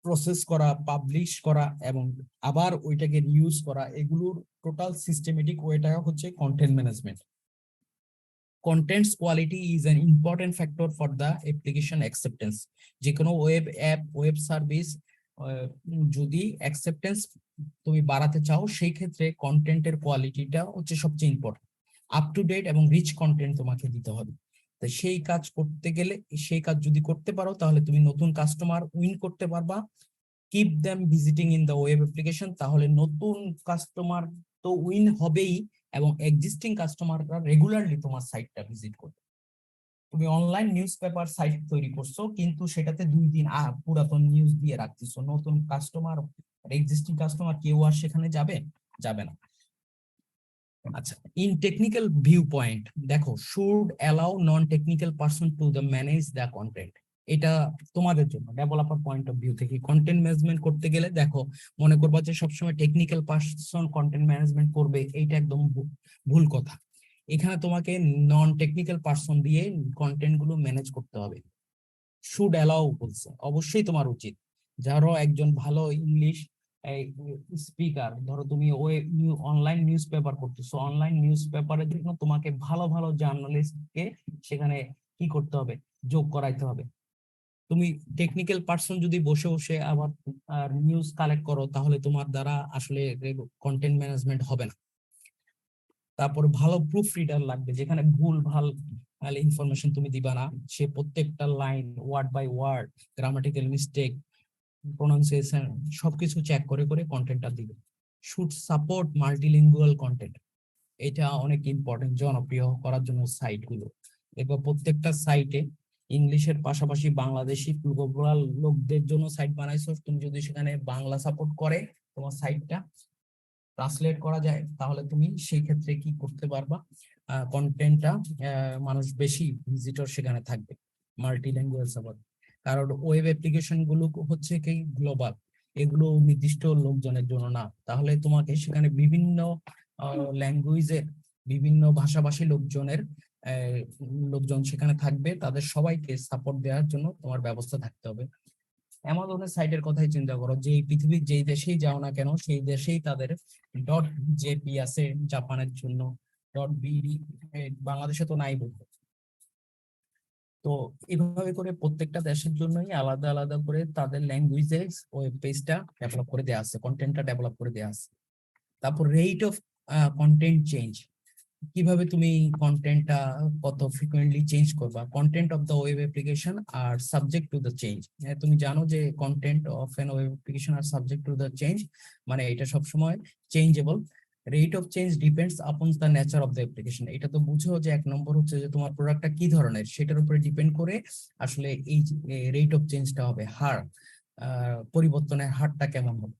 প্রসেস করা, পাবলিশ করা এবং আবার ওইটাকে রিউজ করা, এগুলোর টোটাল সিস্টেমেটিক ওয়েটা হচ্ছে content management. Contents quality is an important factor for the application acceptance. যে কোনো ওয়েব অ্যাপ, ওয়েব সার্ভিস যদি অ্যাকসেপ্টেন্স তুমি বাড়াতে চাও সেই ক্ষেত্রে কন্টেন্টের কোয়ালিটিটা হচ্ছে সবচেয়ে ইম্পর্টেন্ট। আপ টু ডেট এবং রিচ কন্টেন্ট তোমাকে দিতে হবে। তো সেই কাজ করতে গেলে, সেই কাজ যদি করতে পারো তাহলে তুমি নতুন কাস্টমার উইন করতে পারবা। Keep them visiting in the web application, তাহলে নতুন কাস্টমার তো উইন হবেই এবং এক্সিস্টিং কাস্টমাররা রেগুলারলি তোমার সাইটটা ভিজিট করবে। তুমি অনলাইন নিউজ পেপার সাইট তৈরি করছো কিন্তু সেটাতে 2 দিন পুরাতন নিউজ দিয়ে রাখতেছো, নতুন কাস্টমার, এক্সিস্টিং কাস্টমার কেউ আর সেখানে যাবে? যাবে না। আচ্ছা, ইন টেকনিক্যাল ভিউ পয়েন্ট দেখো, should allow non technical person to the manage the content. এটা তোমাদের জন্য ডেভেলপার পয়েন্ট অফ ভিউ থেকে কন্টেন্ট ম্যানেজমেন্ট করতে গেলে দেখো, মনে করবা যে সবসময় টেকনিক্যাল পারসন কন্টেন্ট ম্যানেজমেন্ট করবে, এইটা একদম ভুল কথা। এখানে তোমাকে নন টেকনিক্যাল পারসন দিয়ে কন্টেন্ট গুলো ম্যানেজ করতে হবে। শুড অ্যালাউ বলছে, অবশ্যই তোমার উচিত। যারও একজন ভালো ইংলিশ স্পিকার, ধরো তুমি ওই অনলাইন নিউজ পেপার করতেছো, অনলাইন নিউজ পেপারের জন্য তোমাকে ভালো ভালো জার্নালিস্টকে সেখানে কি করতে হবে, যোগ করাইতে হবে। তুমি টেকনিক্যাল পার্সন যদি বসে বসে আবার নিউজ কালেক্ট করো তাহলে তোমার দ্বারা আসলে কন্টেন্ট ম্যানেজমেন্ট হবে না। তারপর ভালো প্রুফ রিডার লাগবে, যেখানে ভুল ভাল ইনফরমেশন তুমি দিবা না, সে প্রত্যেকটা line word by word, grammatical mistake, pronunciation সবকিছু চেক করে করে কন্টেন্টটা দিবে। শুড সাপোর্ট মাল্টিলিঙ্গুয়াল কন্টেন্ট, এটা অনেক ইম্পর্টেন্ট জনপ্রিয় করার জন্য সাইট গুলো। এবার প্রত্যেকটা সাইটে ইংলিশের পাশাপাশি বাংলাদেশি গ্লোবাল লোকদের জন্য সাইট বানাইছো, তুমি যদি সেখানে বাংলা সাপোর্ট করে তোমার সাইটটা ট্রান্সলেট করা যায় তাহলে তুমি সেই ক্ষেত্রে কি করতে পারবা, কন্টেন্টটা মানুষ বেশি ভিজিটর সেখানে থাকবে, মাল্টি ল্যাঙ্গুয়েজ সাপোর্ট। কারণ ওয়েব অ্যাপ্লিকেশন গুলো হচ্ছে কি গ্লোবাল, এগুলো নির্দিষ্ট লোকজনের জন্য না। তাহলে তোমাকে সেখানে বিভিন্ন ল্যাঙ্গুয়েজের, বিভিন্ন ভাষাভাষী লোকজন সেখানে থাকবে, তাদের সবাইকে সাপোর্ট দেওয়ার জন্য তোমার ব্যবস্থা থাকতে হবে। অ্যামাজনের সাইটের কথাই চিন্তা করো, যে পৃথিবীর যেই দেশেই যাও না কেন সেই দেশেই তাদের ডট জেপি আছে জাপানের জন্য, ডট বিডি বাংলাদেশে তো নাই বলতে। তো এইভাবে করে প্রত্যেকটা দেশের জন্যই আলাদা আলাদা করে তাদের ল্যাঙ্গুয়েজে ওয়েব পেজটা ডেভেলপ করে দেওয়া আছে, কন্টেন্টটা ডেভেলপ করে দেওয়া আছে। তারপর রেট অফ কন্টেন্ট চেঞ্জ, কিভাবে তুমি কন্টেন্টটা কত ফ্রিকোয়েন্টলি চেঞ্জ করবা। Content of the web application are subject to the change. তুমি জানো যে content of an web application are subject to the change, মানে এটা সবসময় changeable. Rate of change depends upon the nature of the application. এটা তো বুঝো যে 1 নম্বর হচ্ছে যে তোমার প্রোডাক্টটা কি ধরনের সেটার উপরে ডিপেন্ড করে আসলে এই রেট অফ চেঞ্জটা হবে, হার পরিবর্তনের হারটা কেমন হবে।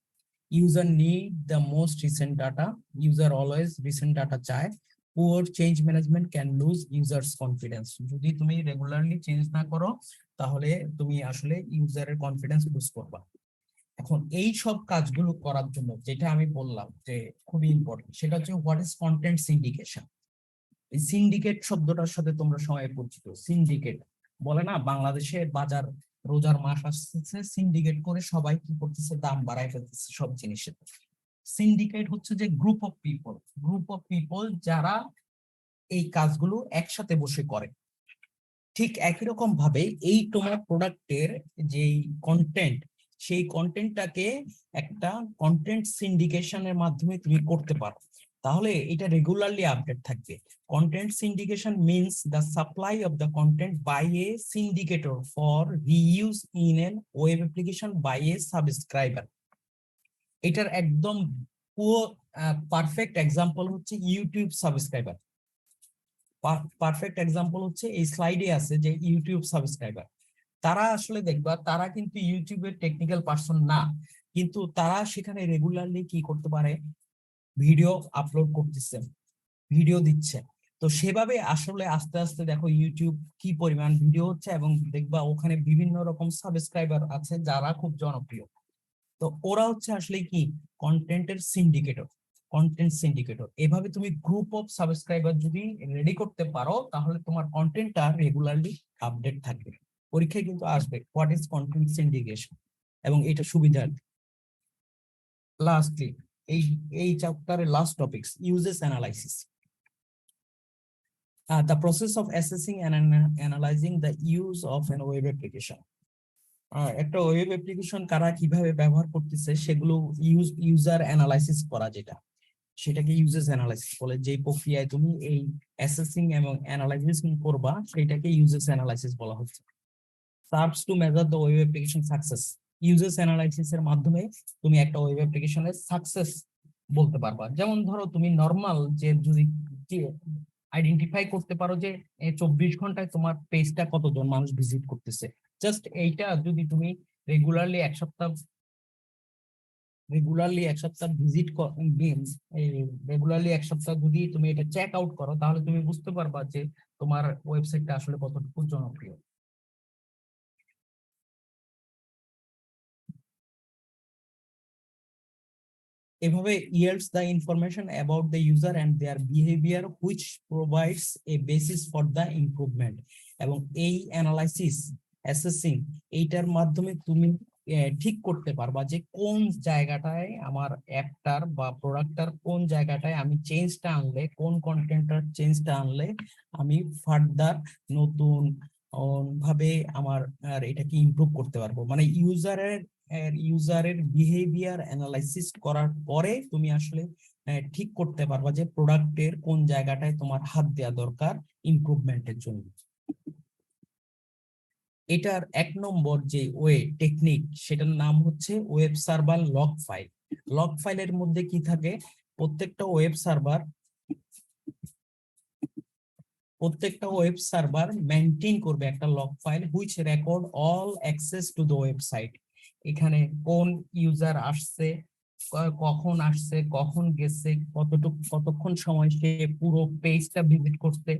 User need the most recent data, user always recent data চায়। Poor change management can lose users confidence, যদি তুমি রেগুলারলি চেঞ্জ না করো তাহলে তুমি আসলে ইউজারের কনফিডেন্স লুজ করবা। এখন এই সব কাজগুলো করার জন্য যেটা আমি বললাম যে খুবই ইম্পর্টেন্ট, সেটা হচ্ছে হোয়াট ইজ কন্টেন্ট সিন্ডিকেশন। এই সিন্ডিকেট শব্দটার সাথে তোমরা সবাই পরিচিত। সিন্ডিকেট বলে না, বাংলাদেশে বাজার রোজার মাস আসতেছে, সিন্ডিকেট করে সবাই কি করতেছে, দাম বাড়ায় ফেলতেছে সব জিনিসের। সিন্ডিকেট হচ্ছে যে গ্রুপ অফ পিপল যারা এই কাজগুলো একসাথে বসে করে। ঠিক একই রকম ভাবে এই তোমার প্রোডাক্টের যেই কন্টেন্ট, সেই কন্টেন্টটাকে একটা কন্টেন্ট সিন্ডিকেশনের মাধ্যমে তুমি করতে পারো, তাহলে এটা রেগুলারলি আপডেট থাকবে। Content syndication means the supply of the content by a syndicator for reuse in an web application by a subscriber. এটার একদম পুরো পারফেক্ট এক্সাম্পল হচ্ছে ইউটিউব সাবস্ক্রাইবার। পারফেক্ট এক্সাম্পল হচ্ছে এই স্লাইডে আছে যে ইউটিউব সাবস্ক্রাইবার। তারা আসলে দেখবা, তারা কিন্তু ইউটিউবের টেকনিক্যাল পার্সন না, কিন্তু তারা সেখানে রেগুলারলি কি করতে পারে, ভিডিও আপলোড করতেছে, ভিডিও দিচ্ছে। তো সেভাবে আসলে আস্তে আস্তে দেখো ইউটিউব কি পরিমাণ ভিডিও হচ্ছে, এবং দেখবা ওখানে বিভিন্ন রকম সাবস্ক্রাইবার আছে যারা খুব জনপ্রিয়। তো ওরা হচ্ছে আসলে কি, কন্টেন্টের সিন্ডিকেটর। এভাবে তুমি গ্রুপ অফ সাবস্ক্রাইবার যদি রেডি করতে পারো, তাহলে তোমার কন্টেন্টটা রেগুলারলি আপডেট থাকবে। পরীক্ষায় কিন্তু আসবে হোয়াট ইজ কন্টেন্ট সিন্ডিকেশন, এবং এটা সুবিধা। লাস্টলি এই চ্যাপ্টারের last topics, uses analysis. The process of assessing and analyzing the use of an web application. একটা ওয়েব অ্যাপ্লিকেশন কারা কিভাবে ব্যবহার করতেছে সেগুলো ইউজার অ্যানালাইসিস করা, সেটাকে ইউজেস অ্যানালাইসিস বলে। যে প্রক্রিয়ায় তুমি এই অ্যাসেসিং এবং অ্যানালাইসিস করবা সেটাকে ইউজেস অ্যানালাইসিস বলা হচ্ছে। Serves two measure the web application success. Uses analysis এর মাধ্যমে তুমি একটা ওয়েব অ্যাপ্লিকেশনের সাকসেস বলতে পারবা। যেমন ধরো তুমি নর্মাল যে যদি আইডেন্টিফাই করতে পারো যে 24 ঘন্টায় তোমার পেজটা কতজন মানুষ ভিজিট করতেছে, জাস্ট এইটা যদি তুমি রেগুলারলি এক সপ্তাহ ভিজিট রেগুলারলি এক সপ্তাহ যদি তুমি এটা চেক আউট করো, তাহলে তুমি বুঝতে পারবা যে তোমার ওয়েবসাইটটা আসলে কতটুকু জনপ্রিয়। এভাবে yields the information about the user and their behavior which provides a basis for the improvement। এবং এই অ্যানালাইসিস অ্যাসেসিং এইটার মাধ্যমে তুমি ঠিক করতে পারবা যে কোন জায়গাটায় আমার অ্যাপটার বা প্রোডাক্টটার কোন জায়গাটায় আমি চেঞ্জটা আনলে, কোন কন্টেন্টটার চেঞ্জটা আনলে আমি ফার্দার নতুন ভাবে আমার এটাকে ইমপ্রুভ করতে পারবো। মানে ইউজারের বিহেভিয়ার অ্যানালাইসিস করার পরে তুমি আসলে ঠিক করতে পারবা যে প্রোডাক্টের কোন জায়গাটায় তোমার হাত দেওয়া দরকার ইমপ্রুভমেন্টের জন্য। এটার এক নম্বর যে টেকনিক, সেটার নাম হচ্ছে web server log file. Log ফাইলের মধ্যে কি থাকে, প্রত্যেকটা ওয়েব সার্ভার মেইনটেইন করবে একটা log file which record all access to the website. এখানে কোন ইউজার আসছে, কখন আসছে, কখন গেছে, কতক্ষণ সময় সে পুরো পেজটা ভিজিট করতে,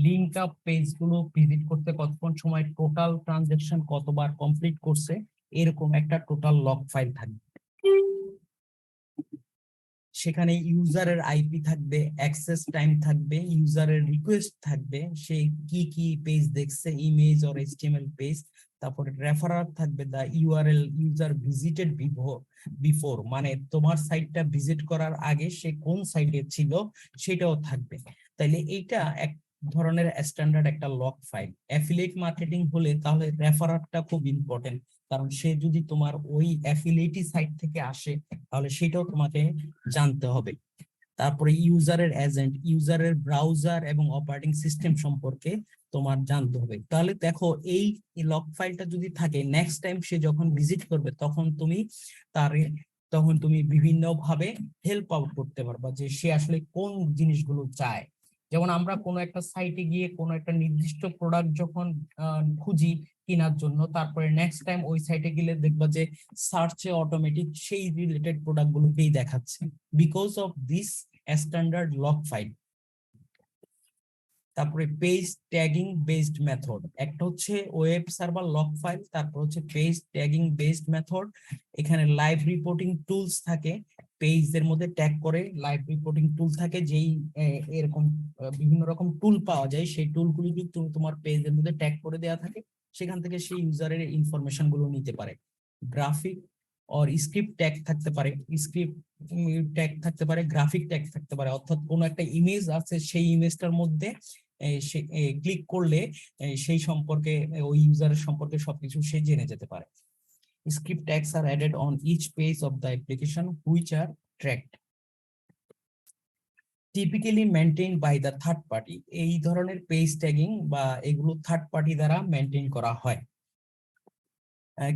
লিংক আপ পেজগুলো ভিজিট করতে কতক্ষণ সময়, টোটাল ট্রানজাকশন কতবার কমপ্লিট করছে, এরকম একটা টোটাল লগ ফাইল থাকবে। সেখানে ইউজারের আইপি থাকবে, অ্যাক্সেস টাইম থাকবে, ইউজারের রিকোয়েস্ট থাকবে, সে কি কি পেজ দেখছে, ইমেজ অর এইচটিএমএল পেজ। তারপরে রেফারার থাকবে, দা ইউআরএল ইউজার ভিজিটেড বিফোর, মানে তোমার সাইটটা ভিজিট করার আগে সে কোন সাইটে ছিল সেটাও থাকবে। তাইলে এইটা এক ধরনের স্ট্যান্ডার্ড একটা লগ ফাইল। অ্যাফিলিয়েট মার্কেটিং হলে তাহলে রেফারারটা খুব ইম্পর্টেন্ট, কারণ সে যদি তোমার ওই অ্যাফিলিয়েটি সাইট থেকে আসে তাহলে সেটাও তোমাকে জানতে হবে। তারপরে ইউজারের এজেন্ট, ইউজারের ব্রাউজার এবং অপারেটিং সিস্টেম সম্পর্কে তোমার জানতে হবে। তাহলে দেখো এই লগ ফাইলটা যদি থাকে, নেক্সট টাইম সে যখন ভিজিট করবে তখন তুমি বিভিন্ন ভাবে হেল্প আউট করতে পারবা যে সে আসলে কোন জিনিসগুলো চায়। যেমন আমরা কোনো একটা সাইটে গিয়ে কোনো একটা নির্দিষ্ট প্রোডাক্ট যখন খুঁজি কেনার জন্য, তারপরে নেক্সট টাইম ওই সাইটে গেলে দেখবা যে সার্চে অটোমেটিক সেই রিলেটেড প্রোডাক্ট গুলোকেই দেখাচ্ছে, because of this standard log file. তারপরে পেজ ট্যাগিং বেসড মেথড, একটা হচ্ছে ওয়েব সার্ভার লগ ফাইল, তারপর হচ্ছে পেজ ট্যাগিং বেসড মেথড। এখানে লাইভ রিপোর্টিং টুলস থাকে, পেজের মধ্যে ট্যাগ করে লাইভ রিপোর্টিং টুল থাকে, যেই এরকম বিভিন্ন রকম টুল পাওয়া যায়, সেই টুলগুলো যদি তুমি তোমার পেজের মধ্যে ট্যাগ করে দেওয়া থাকে, সেখান থেকে সেই ইউজারের ইনফরমেশন গুলো নিতে পারে। গ্রাফিক অর স্ক্রিপ্ট ট্যাগ থাকতে পারে, স্ক্রিপ্ট ট্যাগ থাকতে পারে, গ্রাফিক ট্যাগ থাকতে পারে, অর্থাৎ কোনো একটা ইমেজ আছে, সেই ইমেজটার মধ্যে ক্লিক করলে সেই সম্পর্কে, ওই ইউজারের সম্পর্কে সবকিছু সে জেনে যেতে পারে। Script tags are added on each page of the application which are tracked, typically maintained by the third party. এই ধরনের পেজ ট্যাগিং বা এগুলো থার্ড পার্টি দ্বারা মেনটেন করা হয়।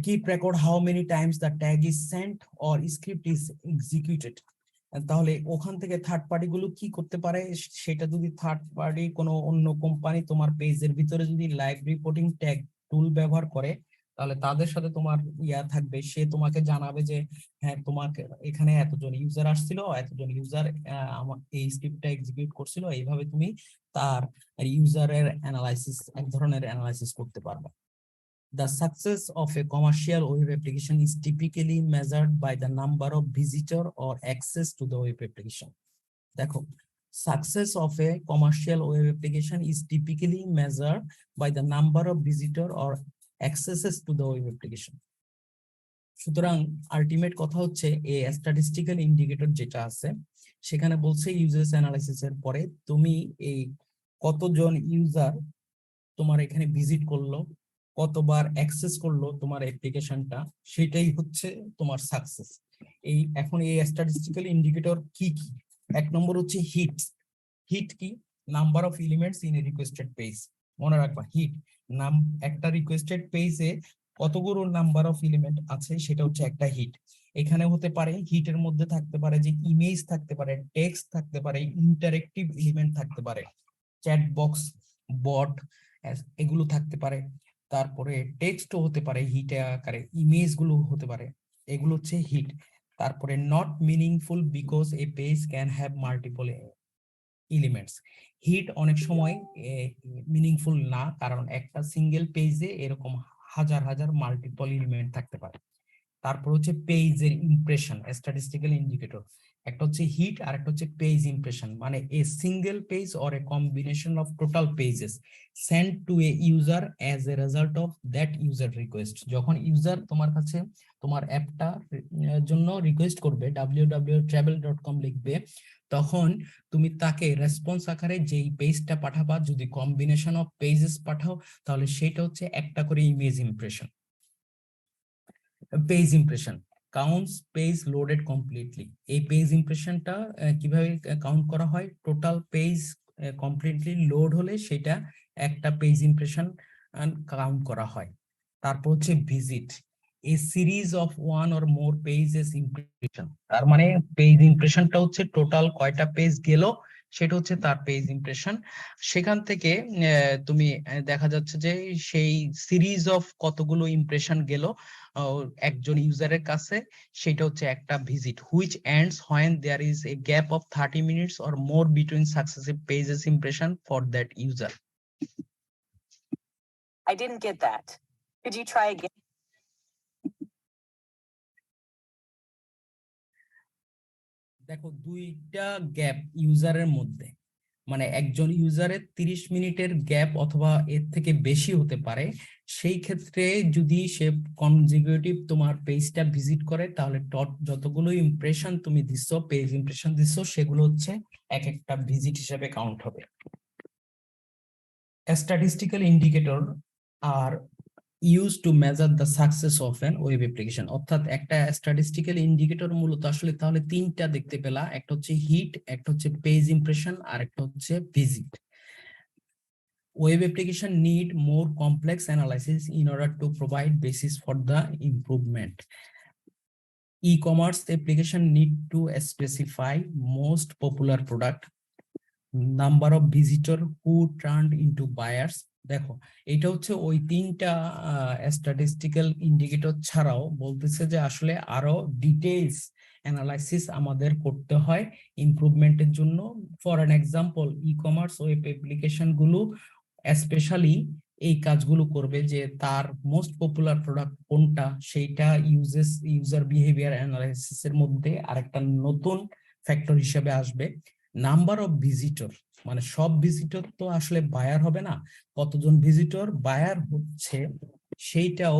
Keep record how many times the tag is sent or script is executed. তাহলে ওখান থেকে থার্ড পার্টি গুলো কি করতে পারে, সেটা যদি থার্ড পার্টি কোনো অন্য কোম্পানি তোমার পেজের ভিতরে যদি লাইভ রিপোর্টিং ট্যাগ টুল ব্যবহার করে, তাহলে তাদের সাথে তোমার থাকবে, সে তোমাকে জানাবে যে হ্যাঁ, তোমাকে এখানে এতজন ইউজার আসছিল, এতজন ইউজার আমার এই স্ক্রিপ্টটা এক্সিকিউট করছিল, এইভাবে তুমি তার ইউজারের অ্যানালাইসিস, এক ধরনের অ্যানালাইসিস করতে পারবে। The success of a commercial web application is typically measured by the number of visitor or access to the web application. দেখো, success of a commercial web application is typically measured by the number of visitor or accesses to the web application. সুতরাং ultimate কথা হচ্ছে এই statistical indicator যেটা আছে, সেখানে বলছে users analysis এর পরে তুমি এই কতজন ইউজার তোমার এখানে ভিজিট করলো, কতবার অ্যাক্সেস করলো তোমার অ্যাপ্লিকেশনটা, সেটাই হচ্ছে তোমার সাকসেস। এখন এই স্ট্যাটিস্টিক্যাল ইন্ডিকেটর কি কি? এক নম্বর হচ্ছে হিট। হিট কি? Number of elements in a requested page. মনে রাখবা, হিট একটা রিকোয়েস্টেড পেজে কতগুলো নাম্বার অফ এলিমেন্ট আছে, সেটা হচ্ছে একটা হিট। এখানে হতে পারে, হিটের মধ্যে থাকতে পারে যে ইমেজ থাকতে পারে, টেক্সট থাকতে পারে, ইন্টারেক্টিভ এলিমেন্ট থাকতে পারে, চ্যাট বক্স, বট, এগুলো থাকতে পারে। তারপরে টেক্সটও হতে পারে হিটে আকারে, ইমেজ গুলো হতে পারে, এগুলো হচ্ছে হিট। তারপরে not meaningful because a page can have multiple elements. Hit অনেক সময় মিনিংফুল না, কারণ একটা সিঙ্গেল পেজে এরকম হাজার হাজার মাল্টিপল এলিমেন্ট থাকতে পারে। তারপর হচ্ছে পেজের ইমপ্রেশন, স্ট্যাটিস্টিক্যাল ইন্ডিকেটর। একটা হচ্ছে হিট আর একটা হচ্ছে পেজ ইমপ্রেশন, মানে a single page or a combination of total pages send to a user as a result of that user request. যখন ইউজার তোমার কাছে তোমার অ্যাপটা জন্য রিকোয়েস্ট করবে, www.travel.com লিখবে, তখন তুমি তাকে রেসপন্স আকারে যেই পেজটা পাঠাবা, যদি কম্বিনেশন অফ পেজেস পাঠাও, তাহলে সেটা হচ্ছে একটা করে image impression. Page impression counts page loaded completely. এই পেজ ইমপ্রেশনটা কিভাবে কাউন্ট করা হয়? টোটাল পেজ কমপ্লিটলি লোড হলে সেটা একটা পেজ ইমপ্রেশন কাউন্ট করা হয়। তারপর হচ্ছে visit, A series of one or more pages impression. তার মানে পেজ ইমপ্রেশনটা হচ্ছে টোটাল কয়টা পেজ গেল, সেটা হচ্ছে তার পেজ ইমপ্রেশন। সেখান থেকে তুমি দেখা যাচ্ছে যে সেই সিরিজ অফ কতগুলো ইমপ্রেশন গেল একজন ইউজারের কাছে, সেটা হচ্ছে একটা visit, which ends when there is a gap of 30 minutes or more between successive pages impression for that user. I didn't get that. Could you try again? দেখো, দুইটা গ্যাপ ইউজারের মধ্যে, মানে একজন ইউজারের 30 মিনিটের গ্যাপ অথবা এর থেকে বেশি হতে পারে। সেই ক্ষেত্রে যদি সে কনজিকিউটিভ তোমার পেজটা ভিজিট করে, তাহলে যতগুলো ইমপ্রেশন তুমি দিচ্ছ, পেজ ইমপ্রেশন দিচ্ছ, সেগুলো হচ্ছে এক একটা ভিজিট হিসেবে কাউন্ট হবে। Statistical indicator are use to measure the success of an web application. অর্থাৎ একটা স্ট্যাটিস্টিক্যাল ইন্ডিকেটর মূলত আসলে তাহলে তিনটা দেখতে পেলা, একটা হচ্ছে হিট, একটা হচ্ছে পেজ ইমপ্রেশন, আর একটা হচ্ছে visit. Web application need more complex analysis in order to provide basis for the improvement. E-commerce application need to specify most popular product, number of visitor who turned into buyers. দেখো, এটা হচ্ছে ওই তিনটা statistical indicator ছাড়াও বলতেছে যে আসলে আরো ডিটেইলস অ্যানালাইসিস আমাদের করতে হয় ইমপ্রুভমেন্টের জন্য। For an example, e-commerce web application গুলো স্পেশালি এই কাজগুলো করবে যে তার মোস্ট পপুলার প্রোডাক্ট কোনটা, সেইটা ইউজার বিহেভিয়ার অ্যানালাইসিস এর মধ্যে আরেকটা নতুন ফ্যাক্টর হিসেবে আসবে। নাম্বার অফ ভিজিটর, মানে সব ভিজিটর তো আসলে বায়ার হবে না, কতজন ভিজিটর বায়ার হচ্ছে সেইটাও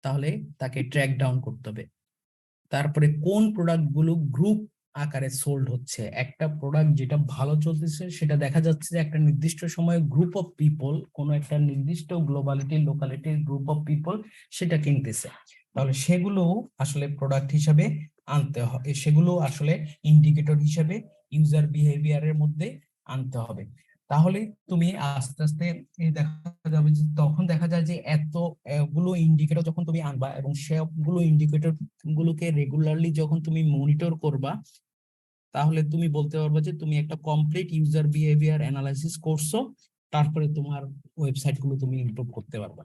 তাহলে তাকে ট্র্যাক ডাউন করতে হবে। তারপরে কোন প্রোডাক্ট গুলো গ্রুপ আকারে সোল্ড হচ্ছে, একটা প্রোডাক্ট যেটা ভালো চলতেছে সেটা দেখা যাচ্ছে যে একটা নির্দিষ্ট সময়ে গ্রুপ অফ পিপল, কোন একটা নির্দিষ্ট গ্লোবালিটি লোকালিটির গ্রুপ অফ পিপল সেটা কিনতেছে, তাহলে সেগুলো আসলে প্রোডাক্ট হিসাবে আনতে হবে, সেগুলো আসলে ইন্ডিকেটর হিসাবে ইউজার বিহেভিয়ারের মধ্যে আনতে হবে। তাহলে তুমি আস্তে আস্তে দেখা যাবে যে তখন দেখা যায় যে গুলো ইন্ডিকেটর যখন তুমি আনবা এবং সবগুলো ইন্ডিকেটর গুলোকে রেগুলারলি যখন তুমি মনিটর করবা, তাহলে তুমি বলতে পারবে যে তুমি একটা কমপ্লিট ইউজার বিহেভিয়ার অ্যানালাইসিস করছো, তারপরে তোমার ওয়েবসাইট গুলো তুমি ইমপ্রুভ করতে পারবে।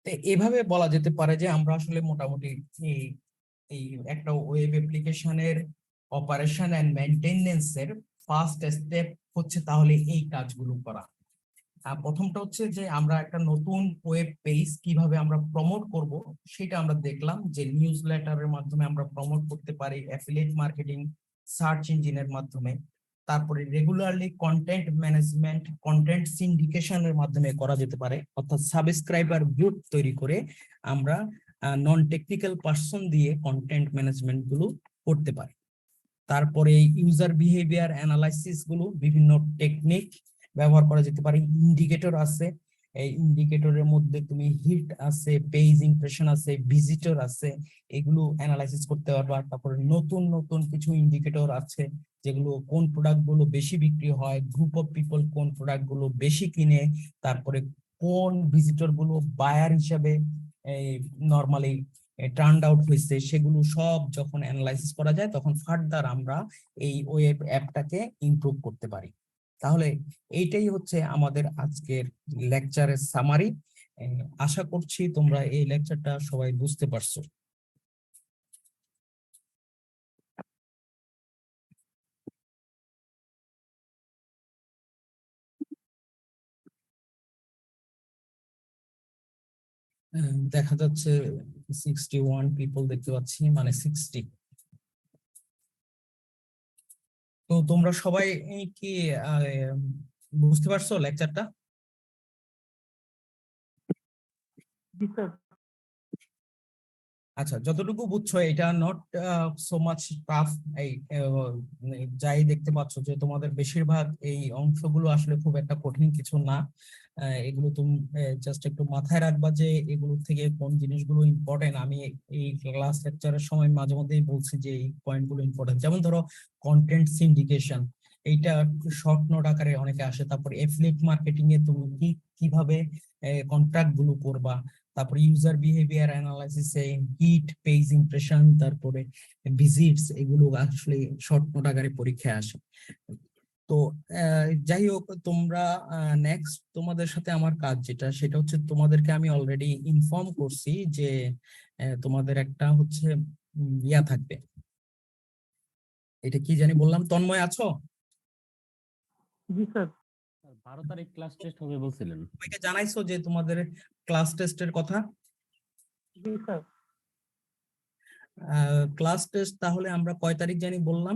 তো এভাবে বলা যেতে পারে যে আমরা আসলে মোটামুটি এই এই একটা ওয়েব অ্যাপ্লিকেশনের অপারেশন এন্ড মেইনটেনেন্স এর ফার্স্ট স্টেপ হচ্ছে তাহলে এই কাজগুলো করা। প্রথমটা হচ্ছে যে আমরা একটা নতুন ওয়েব পেজ কিভাবে আমরা প্রমোট করব সেটা আমরা দেখলাম, যে নিউজ লেটারের মাধ্যমে আমরা প্রমোট করতে পারি, অ্যাফিলিয়েট মার্কেটিং, সার্চ ইঞ্জিনের মাধ্যমে, তারপরে রেগুলারলি কন্টেন্ট ম্যানেজমেন্ট, কন্টেন্ট সিন্ডিকেশনের মাধ্যমে করা যেতে পারে, অর্থাৎ সাবস্ক্রাইবার গ্রুপ তৈরি করে আমরা নন টেকনিক্যাল পার্সন দিয়ে কন্টেন্ট ম্যানেজমেন্ট গুলো করতে পারি। তারপরে ইউজার বিহেভিয়ার অ্যানালাইসিস গুলো বিভিন্ন টেকনিক ব্যবহার করা যেতে পারে, ইন্ডিকেটর আছে, এই ইন্ডিকেটরের মধ্যে তুমি হিট আছে, পেজ ইমপ্রেশন আছে, ভিজিটর আছে, এগুলো অ্যানালাইসিস করতে পারবা। তারপরে নতুন নতুন কিছু ইন্ডিকেটর আছে যেগুলো কোন প্রোডাক্ট গুলো বেশি বিক্রি হয়, গ্রুপ অফ পিপল কোন প্রোডাক্ট গুলো বেশি কিনে, তারপরে কোন ভিজিটর গুলো বায়ার হিসাবে নর্মালি টার্ন আউট হয়েছে, সেগুলো সব যখন অ্যানালাইসিস করা যায় তখন ফার্দার আমরা এই ওয়েব অ্যাপটাকে ইমপ্রুভ করতে পারি। তাহলে এইটাই হচ্ছে আমাদের আজকের লেকচারের সামারি। আশা করছি তোমরা এই লেকচারটা সবাই বুঝতে পারছো। দেখা যাচ্ছে 61 পিপল দেখতে পাচ্ছি, মানে 60। তো তোমরা সবাই কি বুঝতে পারছো লেকচারটা? আচ্ছা, যতটুকু বুঝছো এটা নট সো মাচ টাফ। এই যাই দেখতে পাচ্ছ যে তোমাদের বেশিরভাগ এই অংশগুলো আসলে খুব একটা কঠিন কিছু না। এগুলো তুমি জাস্ট একটু মাথায় রাখবা যে এগুলো থেকে কোন জিনিসগুলো ইম্পর্টেন্ট। আমি এই ক্লাস লেকচারের সময় মাঝে মধ্যেই বলছি যে এই পয়েন্টগুলো ইম্পর্টেন্ট, যেমন ধরো কন্টেন্ট সিন্ডিকেশন, এইটা শর্ট নোট আকারে অনেকে আসে। তারপর এফিলিয়েট মার্কেটিং এ তুমি কিভাবে কন্ট্রাক্ট গুলো করবা, তারপরে ইউজার বিহেভিয়ার অ্যানালাইসিস এ হিট, পেজ ইমপ্রেশন, তারপরে ভিজিটস, এগুলো আসলে শর্ট নোট আকারে পরীক্ষায় আসে। তো যাই হোক, তোমরা নেক্সট তোমাদের সাথে আমার কাজ যেটা সেটা হচ্ছে তোমাদেরকে আমি অলরেডি ইনফর্ম করছি যে তোমাদের একটা হচ্ছে ইয়া থাকবে, এটা কি জানি বললাম, তন্ময় আছো? জি স্যার। 12 তারিখ ক্লাস টেস্ট হবে বলছিলেন। সবাইকে জানাইছো যে তোমাদের ক্লাস টেস্টের কথা? জি স্যার। ক্লাস টেস্ট তাহলে আমরা কয় তারিখ জানি বললাম?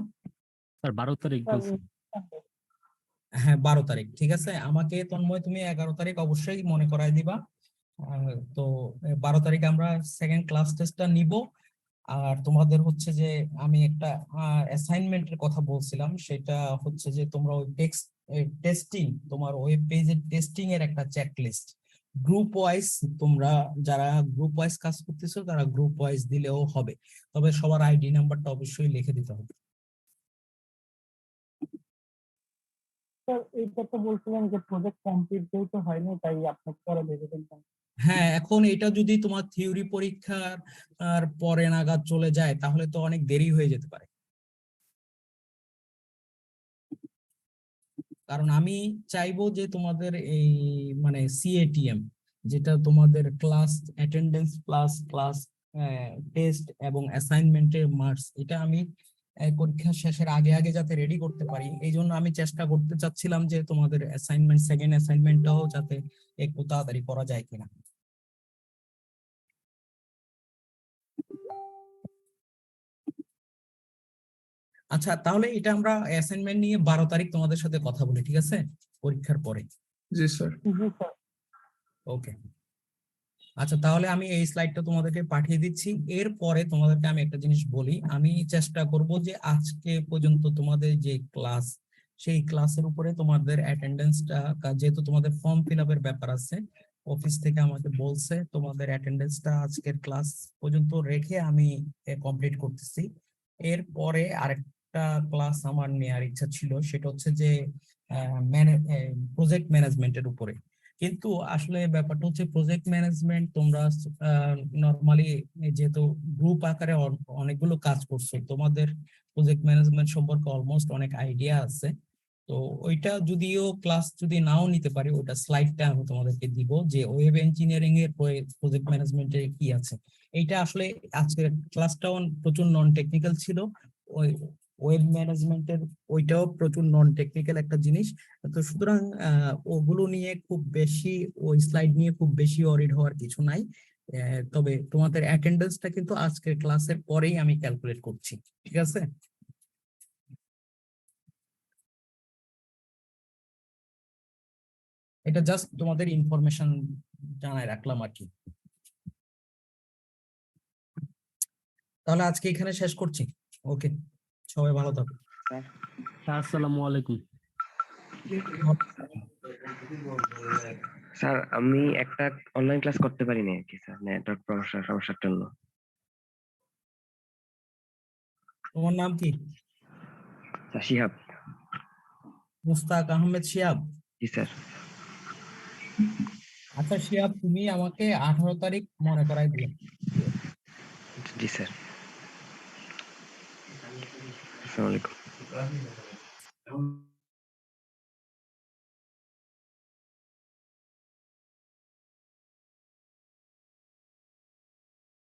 স্যার 12 তারিখ বলছেন। হ্যাঁ, 12 তারিখ, ঠিক আছে। আমাকে তন্ময় তুমি 11 তারিখ অবশ্যই মনে করায় দিবা। তো 12 তারিখ আমরা সেকেন্ড ক্লাস টেস্টটা নিব। আর তোমাদের হচ্ছে যে আমি একটা অ্যাসাইনমেন্টের কথা বলছিলাম, সেটা হচ্ছে যে তোমরা ওই টেস্টিং, তোমার ওয়েব পেজের টেস্টিং এর একটা চেকলিস্ট গ্রুপ ওয়াইজ, তোমরা যারা গ্রুপ ওয়াইজ কাজ করতেছো তারা গ্রুপ ওয়াইজ দিলেও হবে, তবে সবার আইডি নাম্বারটা অবশ্যই লিখে দিতে হবে। স্যার এইটা তো বলছিলেন যে প্রজেক্ট কমপ্লিট যেহেতু হয়নি তাই আপনাকে পরে ভেবে ফেলতাম। হ্যাঁ, এখন এটা যদি তোমার থিওরি পরীক্ষার আর পরে নাগাদ চলে যায় তাহলে তো অনেক দেরি হয়ে যেতে পারে। কারণ আমি চাইবো যে তোমাদের এই মানে সিএটিএম, যেটা তোমাদের class attendance plus class test এবং অ্যাসাইনমেন্টের মার্কস, এটা আমি পরীক্ষা শেষের আগে আগে যাতে রেডি করতে পারি, এই জন্য আমি চেষ্টা করতে চাচ্ছিলাম যে তোমাদের অ্যাসাইনমেন্ট, সেকেন্ড অ্যাসাইনমেন্টটাও যাতে একটু তাড়াতাড়ি করা যায় কিনা। আচ্ছা, তাহলে এটা আমরা অ্যাসাইনমেন্ট নিয়ে 12 তারিখ তোমাদের সাথে কথা বলি, ঠিক আছে, পরীক্ষার পরে। জি স্যার। জি স্যার। ওকে, আচ্ছা, তাহলে আমি এই স্লাইডটা তোমাদেরকে পাঠিয়ে দিচ্ছি। এরপরে তোমাদেরকে আমি একটা জিনিস বলি, আমি চেষ্টা করব যে আজকে পর্যন্ত তোমাদের যে ক্লাস, সেই ক্লাসের উপরে তোমাদের অ্যাটেন্ডেন্সটা, যেহেতু তোমাদের ফর্ম ফিল আপের ব্যাপার আছে, অফিস থেকে আমাকে বলছে তোমাদের অ্যাটেন্ডেন্সটা আজকের ক্লাস পর্যন্ত রেখে আমি কমপ্লিট করতেছি। এরপরে আরেকটা ক্লাস আমার নেওয়ার ইচ্ছা ছিল, সেটা হচ্ছে যে প্রজেক্ট ম্যানেজমেন্টের উপরে। কিন্তু আসলে ব্যাপারটা হচ্ছে প্রজেক্ট ম্যানেজমেন্ট তোমরা নরমালি যেহেতু গ্রুপ আকারে অনেকগুলো কাজ করছো, তোমাদের প্রজেক্ট ম্যানেজমেন্ট সম্পর্কে অলমোস্ট অনেক আইডিয়া আছে। তো ওইটা যদিও ক্লাস যদি নাও নিতে পারি, ওটা স্লাইডটা আমি তোমাদেরকে দিব যে ওয়েব ইঞ্জিনিয়ারিং এর প্রজেক্ট ম্যানেজমেন্টে কি আছে। এইটা আসলে আজকের ক্লাসটাও প্রচুর নন টেকনিক্যাল ছিল, ওই ওয়েব ম্যানেজমেন্টের ওইটাও প্রচুর নন টেকনিক্যাল একটা জিনিস। তো সুতরাং ওগুলো নিয়ে খুব বেশি, ওই স্লাইড নিয়ে খুব বেশি অরিড হওয়ার কিছু নাই। তবে তোমাদের অ্যাটেন্ডেন্সটা কিন্তু আজকের ক্লাসের পরেই আমি ক্যালকুলেট করছি, ঠিক আছে? এটা জাস্ট তোমাদের ইনফরমেশন জানায় রাখলাম আর কি। তাহলে আজকে এখানে শেষ করছি। ওকে, সবাই ভালো থাকো। স্যার আসসালামু আলাইকুম। স্যার আমি একটা অনলাইন ক্লাস করতে পারি না আর কি স্যার, নেটওয়ার্ক সমস্যার জন্য। তোমার নাম কি? স্যার শিহাব। মুস্তাক আহমেদ শিহাব? জি স্যার। আচ্ছা শিহাব, তুমি আমাকে 18 তারিখ মনে করাই দিলে। জি স্যার। আসসালামু আলাইকুম।